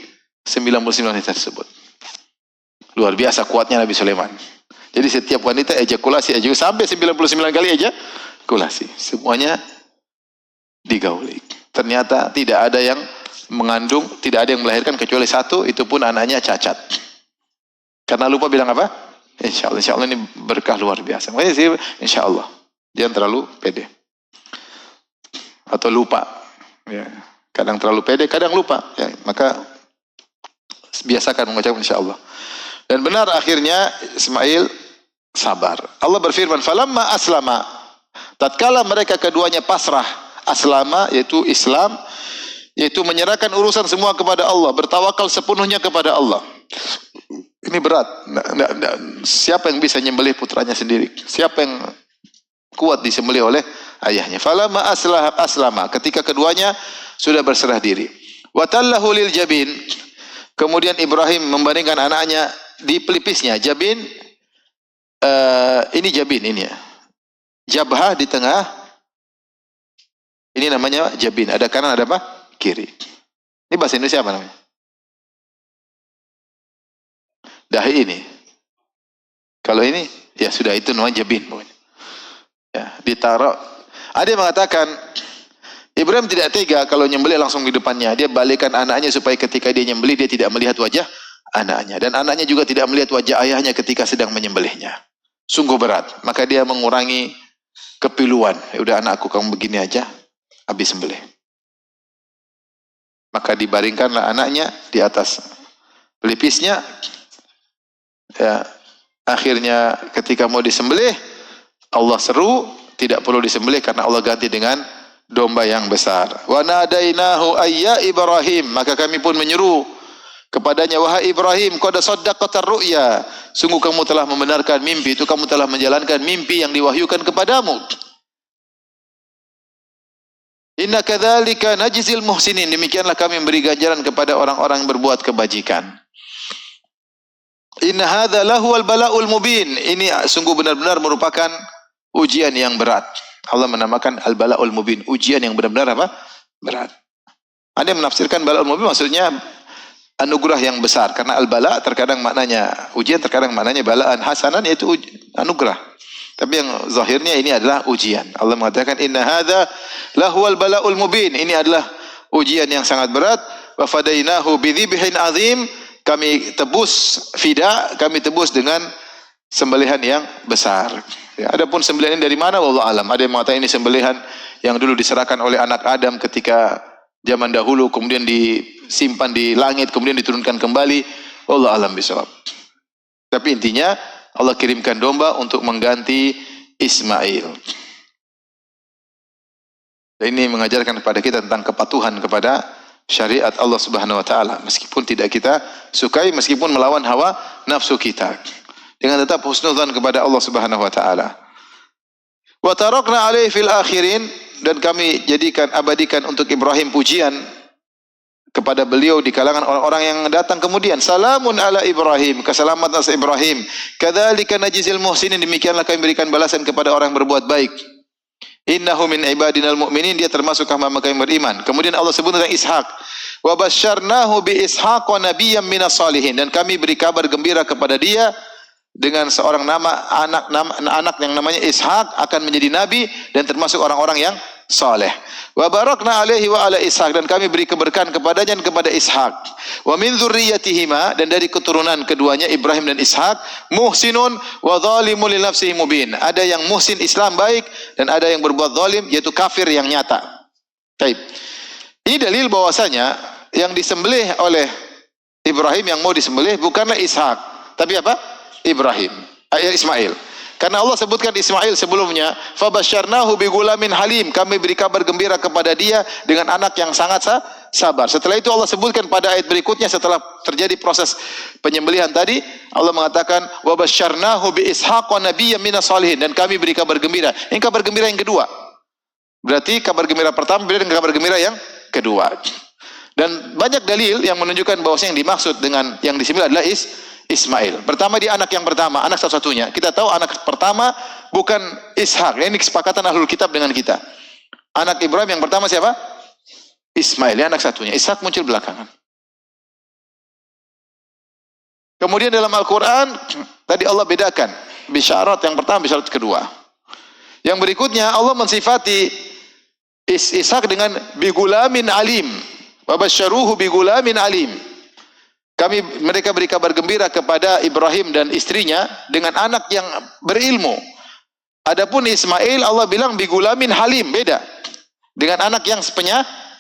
99 wanita tersebut. Luar biasa kuatnya Nabi Sulaiman. Jadi setiap wanita ejakulasi sampai 99 kali ejakulasi. Semuanya digauli. Ternyata tidak ada yang mengandung, tidak ada yang melahirkan kecuali satu, itu pun anaknya cacat. Karena lupa bilang apa? Insya Allah ini berkah luar biasa. Makanya sih insya Allah. Jangan terlalu pede. Atau lupa. Ya. Kadang terlalu pede, kadang lupa. Ya. Maka biasakan mengucapkan insya Allah. Dan benar akhirnya Ismail sabar. Allah berfirman, "Falamma aslama." Tatkala mereka keduanya pasrah, aslama yaitu Islam, yaitu menyerahkan urusan semua kepada Allah, bertawakal sepenuhnya kepada Allah. Ini berat. Siapa yang bisa nyembelih putranya sendiri? Siapa yang kuat disembelih oleh ayahnya? Falamma aslama, ketika keduanya sudah berserah diri. Wa tallahu lil jabin. Kemudian Ibrahim membandingkan anaknya di pelipisnya. Jabin, ini jabin ini ya. Jabhah di tengah. Ini namanya jabin. Ada kanan, ada apa? Kiri. Ini bahasa Indonesia apa namanya? Dahi ini. Kalau ini, ya sudah itu namanya jabin. Ya, ditaruh. Ada yang mengatakan, Ibrahim tidak tega kalau nyembelih langsung di depannya. Dia balikkan anaknya supaya ketika dia nyembelih dia tidak melihat wajah anaknya. Dan anaknya juga tidak melihat wajah ayahnya ketika sedang menyembelihnya. Sungguh berat. Maka dia mengurangi kepiluan. Ya udah anakku, kamu begini aja, habis sembelih. Maka dibaringkanlah anaknya di atas pelipisnya. Ya, akhirnya ketika mau disembelih, Allah seru, tidak perlu disembelih karena Allah ganti dengan domba yang besar. Wa nadainahu ayya Ibrahim, maka kami pun menyeru kepadanya, wahai Ibrahim, qad saddaqta ru'ya, sungguh kamu telah membenarkan mimpi itu, kamu telah menjalankan mimpi yang diwahyukan kepadamu. Inna kadzalika najzil muhsinin, demikianlah kami memberi ganjaran kepada orang-orang yang berbuat kebajikan. Inna hadza lahuwal bala'ul mubin, ini sungguh benar-benar merupakan ujian yang berat. Allah menamakan al-bala'ul mubin, ujian yang benar-benar apa? Berat. Ada yang menafsirkan bala'ul mubin maksudnya anugerah yang besar, karena al-bala terkadang maknanya ujian, terkadang maknanya balaan hasanan, yaitu anugerah. Tapi yang zahirnya ini adalah ujian. Allah mengatakan inna hadza lahuwal bala'ul mubin, ini adalah ujian yang sangat berat. Wa fadainahu bidzibhin azim, kami tebus fida, kami tebus dengan sembelihan yang besar. Ya, adapun sembelihan ini dari mana wallahu alam. Ada yang mengatakan ini sembelihan yang dulu diserahkan oleh anak Adam ketika zaman dahulu, kemudian disimpan di langit, kemudian diturunkan kembali. Wallahu alam bisawab. Tapi intinya Allah kirimkan domba untuk mengganti Ismail. Dan ini mengajarkan kepada kita tentang kepatuhan kepada syariat Allah Subhanahu wa taala, meskipun tidak kita sukai, meskipun melawan hawa nafsu kita, dengan tetap husnudzan kepada Allah Subhanahu wa taala. Wa tarakna alaihi fil akhirin, dan kami jadikan, abadikan untuk Ibrahim pujian kepada beliau di kalangan orang-orang yang datang kemudian. Salamun ala Ibrahim, keselamatan atas Ibrahim. Kadzalika najzil muhsinin, demikianlah kami berikan balasan kepada orang yang berbuat baik. Innahu min ibadinal mu'minin, dia termasuk hamba kami beriman. Kemudian Allah sebut tentang Ishak. Wa basyarnahu bi Ishaq wa nabiyyan minas salihin, dan kami beri kabar gembira kepada dia dengan seorang anak yang namanya Ishak akan menjadi nabi dan termasuk orang-orang yang saleh. Wa barakna alaihi wa ala Ishak, dan kami beri keberkahan kepadanya dan kepada Ishak. Wa min dzurriyyatihima, dan dari keturunan keduanya Ibrahim dan Ishak, muhsinun wa zalimun li nafsihi mubin. Ada yang muhsin Islam baik dan ada yang berbuat zalim yaitu kafir yang nyata. Baik. Ini dalil bahwasanya yang disembelih oleh Ibrahim, yang mau disembelih bukanlah Ishak, tapi apa? Ibrahim, Ismail. Karena Allah sebutkan Ismail sebelumnya, fabasyarnahu bigulamin halim, kami beri kabar gembira kepada dia dengan anak yang sangat sabar. Setelah itu Allah sebutkan pada ayat berikutnya, setelah terjadi proses penyembelihan tadi, Allah mengatakan wabasyarnahu bi Ishaq wa nabiyyan minas salihin, dan kami beri kabar gembira. Ini kabar gembira yang kedua. Berarti kabar gembira pertama beda dengan kabar gembira yang kedua. Dan banyak dalil yang menunjukkan bahwasanya yang dimaksud dengan yang disembelih adalah Ismail. Pertama, dia anak yang pertama, anak satu-satunya. Kita tahu anak pertama bukan Ishak. Ini kesepakatan ahlul kitab dengan kita. Anak Ibrahim yang pertama siapa? Ismail, ya, anak satunya. Ishak muncul belakangan. Kemudian dalam Al-Quran, tadi Allah bedakan. Bisyarat yang pertama, bisyarat kedua. Yang berikutnya, Allah mensifati Ishak dengan bigulamin alim. Wabasyaruhu bigulamin alim. Mereka beri kabar gembira kepada Ibrahim dan istrinya dengan anak yang berilmu. Adapun Ismail, Allah bilang bigulamin halim, beda dengan anak yang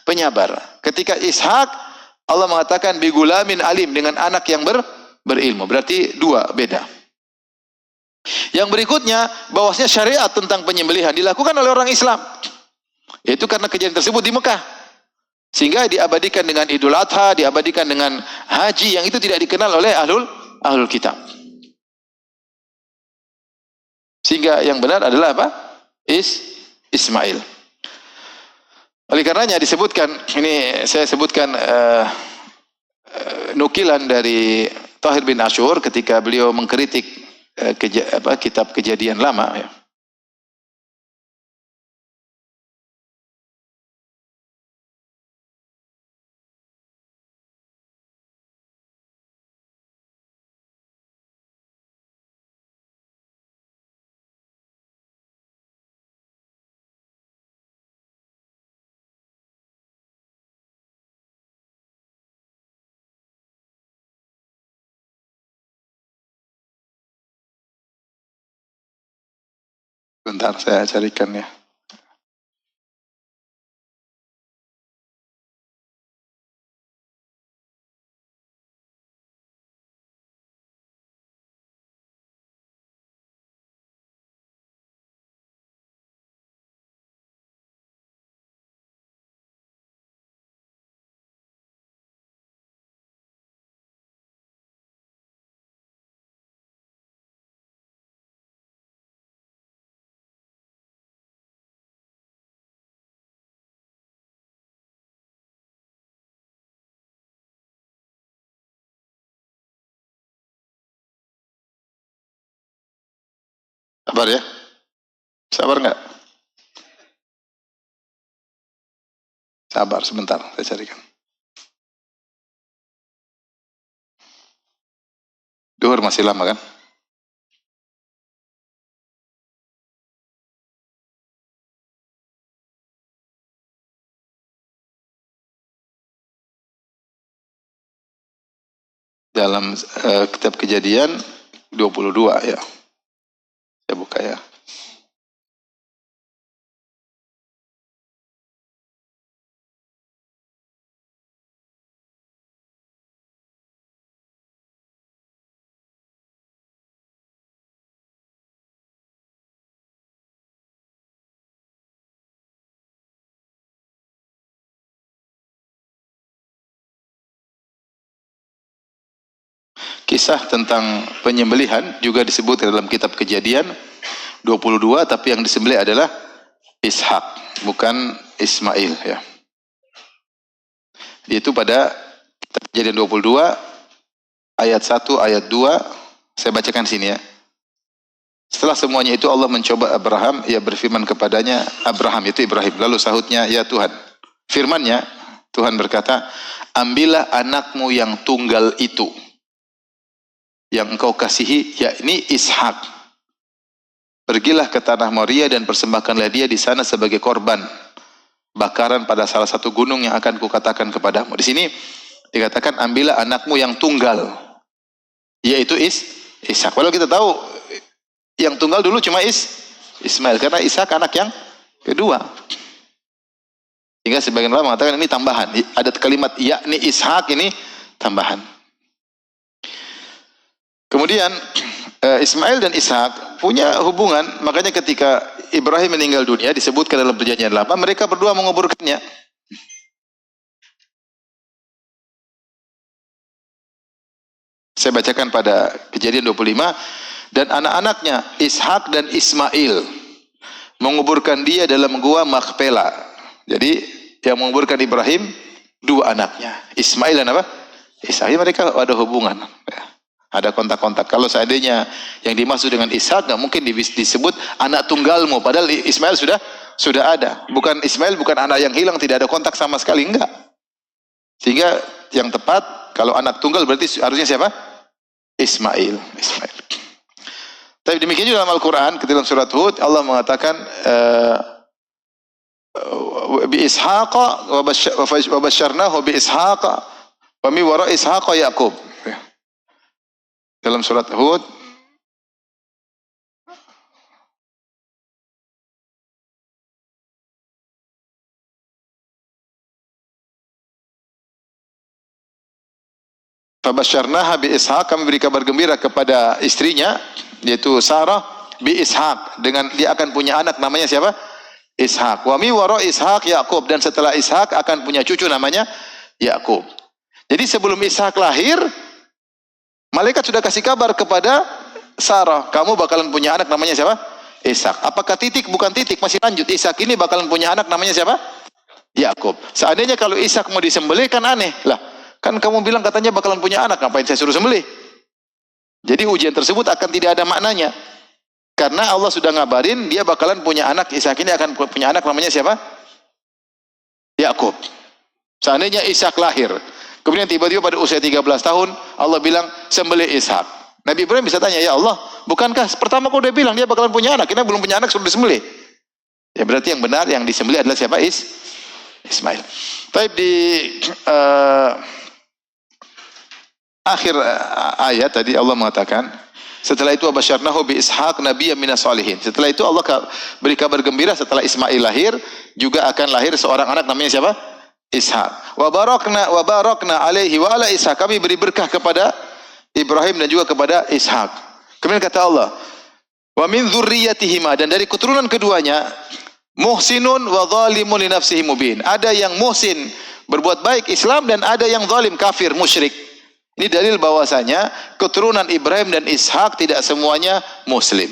penyabar. Ketika Ishak, Allah mengatakan bigulamin alim, dengan anak yang berilmu. Berarti dua, beda. Yang berikutnya, bahwasanya syariat tentang penyembelihan dilakukan oleh orang Islam. Itu karena kejadian tersebut di Mekah. Sehingga diabadikan dengan Idul Adha, diabadikan dengan haji, yang itu tidak dikenal oleh ahlul kitab. Sehingga yang benar adalah apa? Ismail. Oleh karenanya disebutkan, ini saya sebutkan nukilan dari Tahir bin Ashur ketika beliau mengkritik kitab Kejadian Lama, ya. Bentar saya carikan ya. Sabar ya. Sabar nggak? Sabar sebentar, saya carikan. Duhur masih lama kan? Dalam kitab Kejadian 22 ya. Saya buka ya. Kisah tentang penyembelihan juga disebut dalam kitab Kejadian 22, tapi yang disembelih adalah Ishak, bukan Ismail ya. Itu pada Kejadian 22 ayat 1, ayat 2, saya bacakan sini ya. Setelah semuanya itu Allah mencoba Abraham, ia berfirman kepadanya, Abraham itu Ibrahim, lalu sahutnya, ya Tuhan. Firmannya, Tuhan berkata, ambillah anakmu yang tunggal itu, yang engkau kasihi, yakni Ishak. Pergilah ke tanah Moria dan persembahkanlah dia di sana sebagai korban bakaran pada salah satu gunung yang akan kukatakan kepadamu. Di sini dikatakan ambillah anakmu yang tunggal, yaitu Ishak. Padahal kita tahu yang tunggal dulu cuma Ismail, karena Ishak anak yang kedua. Hingga sebagian ulama mengatakan ini tambahan. Ada kalimat yakni Ishak ini tambahan. Kemudian Ismail dan Ishak punya hubungan, makanya ketika Ibrahim meninggal dunia disebutkan dalam perjanjian lama, mereka berdua menguburkannya. Saya bacakan pada Kejadian 25, dan anak-anaknya Ishak dan Ismail menguburkan dia dalam gua Makpela. Jadi yang menguburkan Ibrahim dua anaknya, Ismail dan apa? Ishak. Mereka ada hubungan. Ada kontak-kontak. Kalau seandainya yang dimaksud dengan Ishak, nggak mungkin disebut anak tunggalmu. Padahal Ismail sudah ada. Bukan Ismail, bukan anak yang hilang, tidak ada kontak sama sekali, enggak. Sehingga yang tepat, kalau anak tunggal berarti harusnya siapa? Ismail. Tapi demikian juga dalam Al-Quran, ketika dalam surat Hud, Allah mengatakan, bi Ishaqa wa basyarnahu bi Ishaqa wa mi wara Ishaqa Yaqub. Dalam surat Hud fabasyarnaha bi Ishaq, kami beri kabar gembira kepada istrinya yaitu Sarah bi Ishaq, dengan dia akan punya anak namanya siapa? Ishaq. Wa mi wara Ishaq Yaqub, dan setelah Ishaq akan punya cucu namanya Yaqub. Jadi sebelum Ishaq lahir, malaikat sudah kasih kabar kepada Sarah, kamu bakalan punya anak namanya siapa? Ishak. Apakah titik? Bukan titik, masih lanjut. Ishak ini bakalan punya anak namanya siapa? Yakub. Seandainya kalau Ishak mau disembelih kan aneh. Lah, kan kamu bilang katanya bakalan punya anak, ngapain saya suruh sembelih? Jadi ujian tersebut akan tidak ada maknanya. Karena Allah sudah ngabarin dia bakalan punya anak, Ishak ini akan punya anak namanya siapa? Yakub. Seandainya Ishak lahir, kemudian tiba-tiba pada usia 13 tahun Allah bilang sembelih Ishak. Nabi Ibrahim bisa tanya, ya Allah, bukankah pertama kau udah bilang dia bakalan punya anak, ini belum punya anak suruh disembelih? Ya berarti yang benar yang disembelih adalah siapa? Ismail. Tapi di akhir ayat tadi Allah mengatakan Setelah itu wabasyarnahu bi Ishaq nabiyyan minas salihin. Setelah itu Allah beri kabar gembira setelah Ismail lahir juga akan lahir seorang anak namanya siapa? Ishaq. Wa barakna alaihi wa ala Ishaq. Kami beri berkah kepada Ibrahim dan juga kepada Ishaq. Kemudian kata Allah, wa min dzurriyyatihima, dan dari keturunan keduanya muhsinun wa zalimun li nafsihi mubin. Ada yang muhsin berbuat baik Islam dan ada yang zalim kafir musyrik. Ini dalil bahwasanya keturunan Ibrahim dan Ishak tidak semuanya muslim.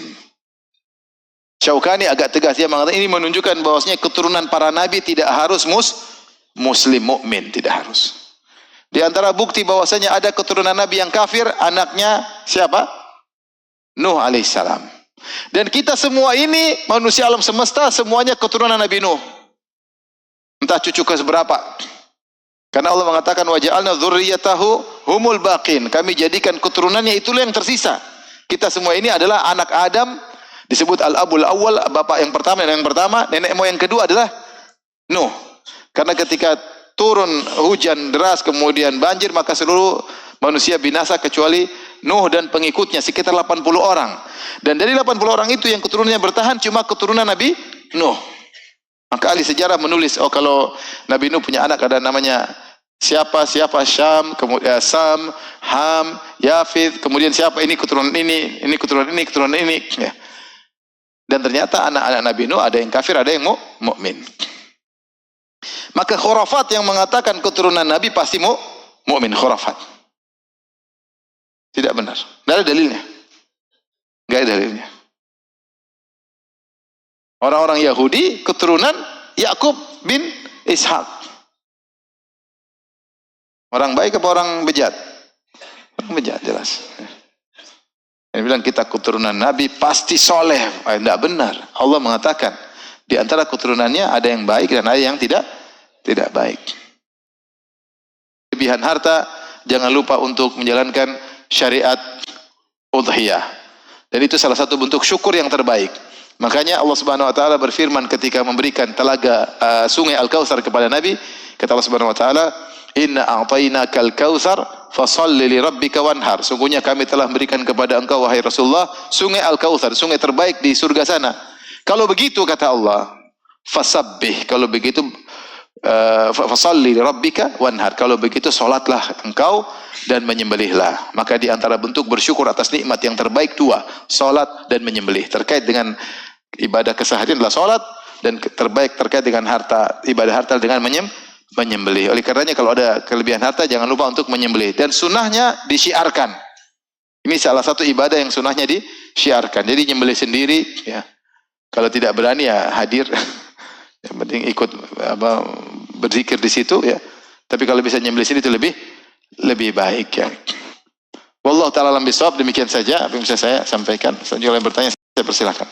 Syaukani agak tegas, dia mengatakan ini menunjukkan bahwasanya keturunan para nabi tidak harus muslim mukmin, tidak harus. Di antara bukti bahwasanya ada keturunan nabi yang kafir, anaknya siapa? Nuh alaihissalam. Dan kita semua ini manusia alam semesta semuanya keturunan Nabi Nuh. Entah cucu ke seberapa. Karena Allah mengatakan wa ja'alna dzurriyyatahu humul baqin. Kami jadikan keturunannya itulah yang tersisa. Kita semua ini adalah anak Adam, disebut al-abul awwal, bapak yang pertama, nenek moyang yang kedua adalah Nuh. Karena ketika turun hujan deras kemudian banjir, maka seluruh manusia binasa kecuali Nuh dan pengikutnya sekitar 80 orang. Dan dari 80 orang itu yang keturunannya bertahan cuma keturunan Nabi Nuh. Maka ahli sejarah menulis, oh kalau Nabi Nuh punya anak ada namanya siapa Syam, kemudian Sam, Ham, Yafid, kemudian siapa ini keturunan ini keturunan ini. Ya. Dan ternyata anak-anak Nabi Nuh ada yang kafir, ada yang mukmin. Maka khurafat yang mengatakan keturunan Nabi pasti mukmin, khurafat. Tidak benar. Tidak ada dalilnya. Tidak ada dalilnya. Orang-orang Yahudi keturunan Yakub bin Ishak. Orang baik apa orang bejat? Orang bejat jelas. Yang bilang kita keturunan Nabi pasti soleh. Tidak benar. Allah mengatakan di antara keturunannya ada yang baik dan ada yang tidak baik. Kelebihan harta, jangan lupa untuk menjalankan syariat udhiyah. Dan itu salah satu bentuk syukur yang terbaik. Makanya Allah Subhanahu wa taala berfirman ketika memberikan telaga sungai Al-Kautsar kepada Nabi, kata Allah Subhanahu wa taala, "Inna a'tainakal kautsar fashalli li rabbika wanhar." Sungguhnya kami telah memberikan kepada engkau wahai Rasulullah sungai Al-Kautsar, sungai terbaik di surga sana. Kalau begitu kata Allah, fasabbih, kalau begitu fasalli li rabbika wanhar, kalau begitu salatlah engkau dan menyembelihlah. Maka di antara bentuk bersyukur atas nikmat yang terbaik dua, salat dan menyembelih. Terkait dengan ibadah keseharian adalah salat, dan terbaik terkait dengan harta, ibadah harta dengan menyembelih. Oleh karenanya kalau ada kelebihan harta jangan lupa untuk menyembelih, dan sunnahnya disyiarkan. Ini salah satu ibadah yang sunnahnya disyiarkan. Jadi nyembelih sendiri ya. Kalau tidak berani ya hadir. Yang penting ikut berzikir di situ ya. Tapi kalau bisa nyembelih sendiri itu lebih baik ya. Wallahu ta'ala alam bisawab. Demikian saja apa yang bisa saya sampaikan. Selanjutnya yang bertanya saya persilahkan.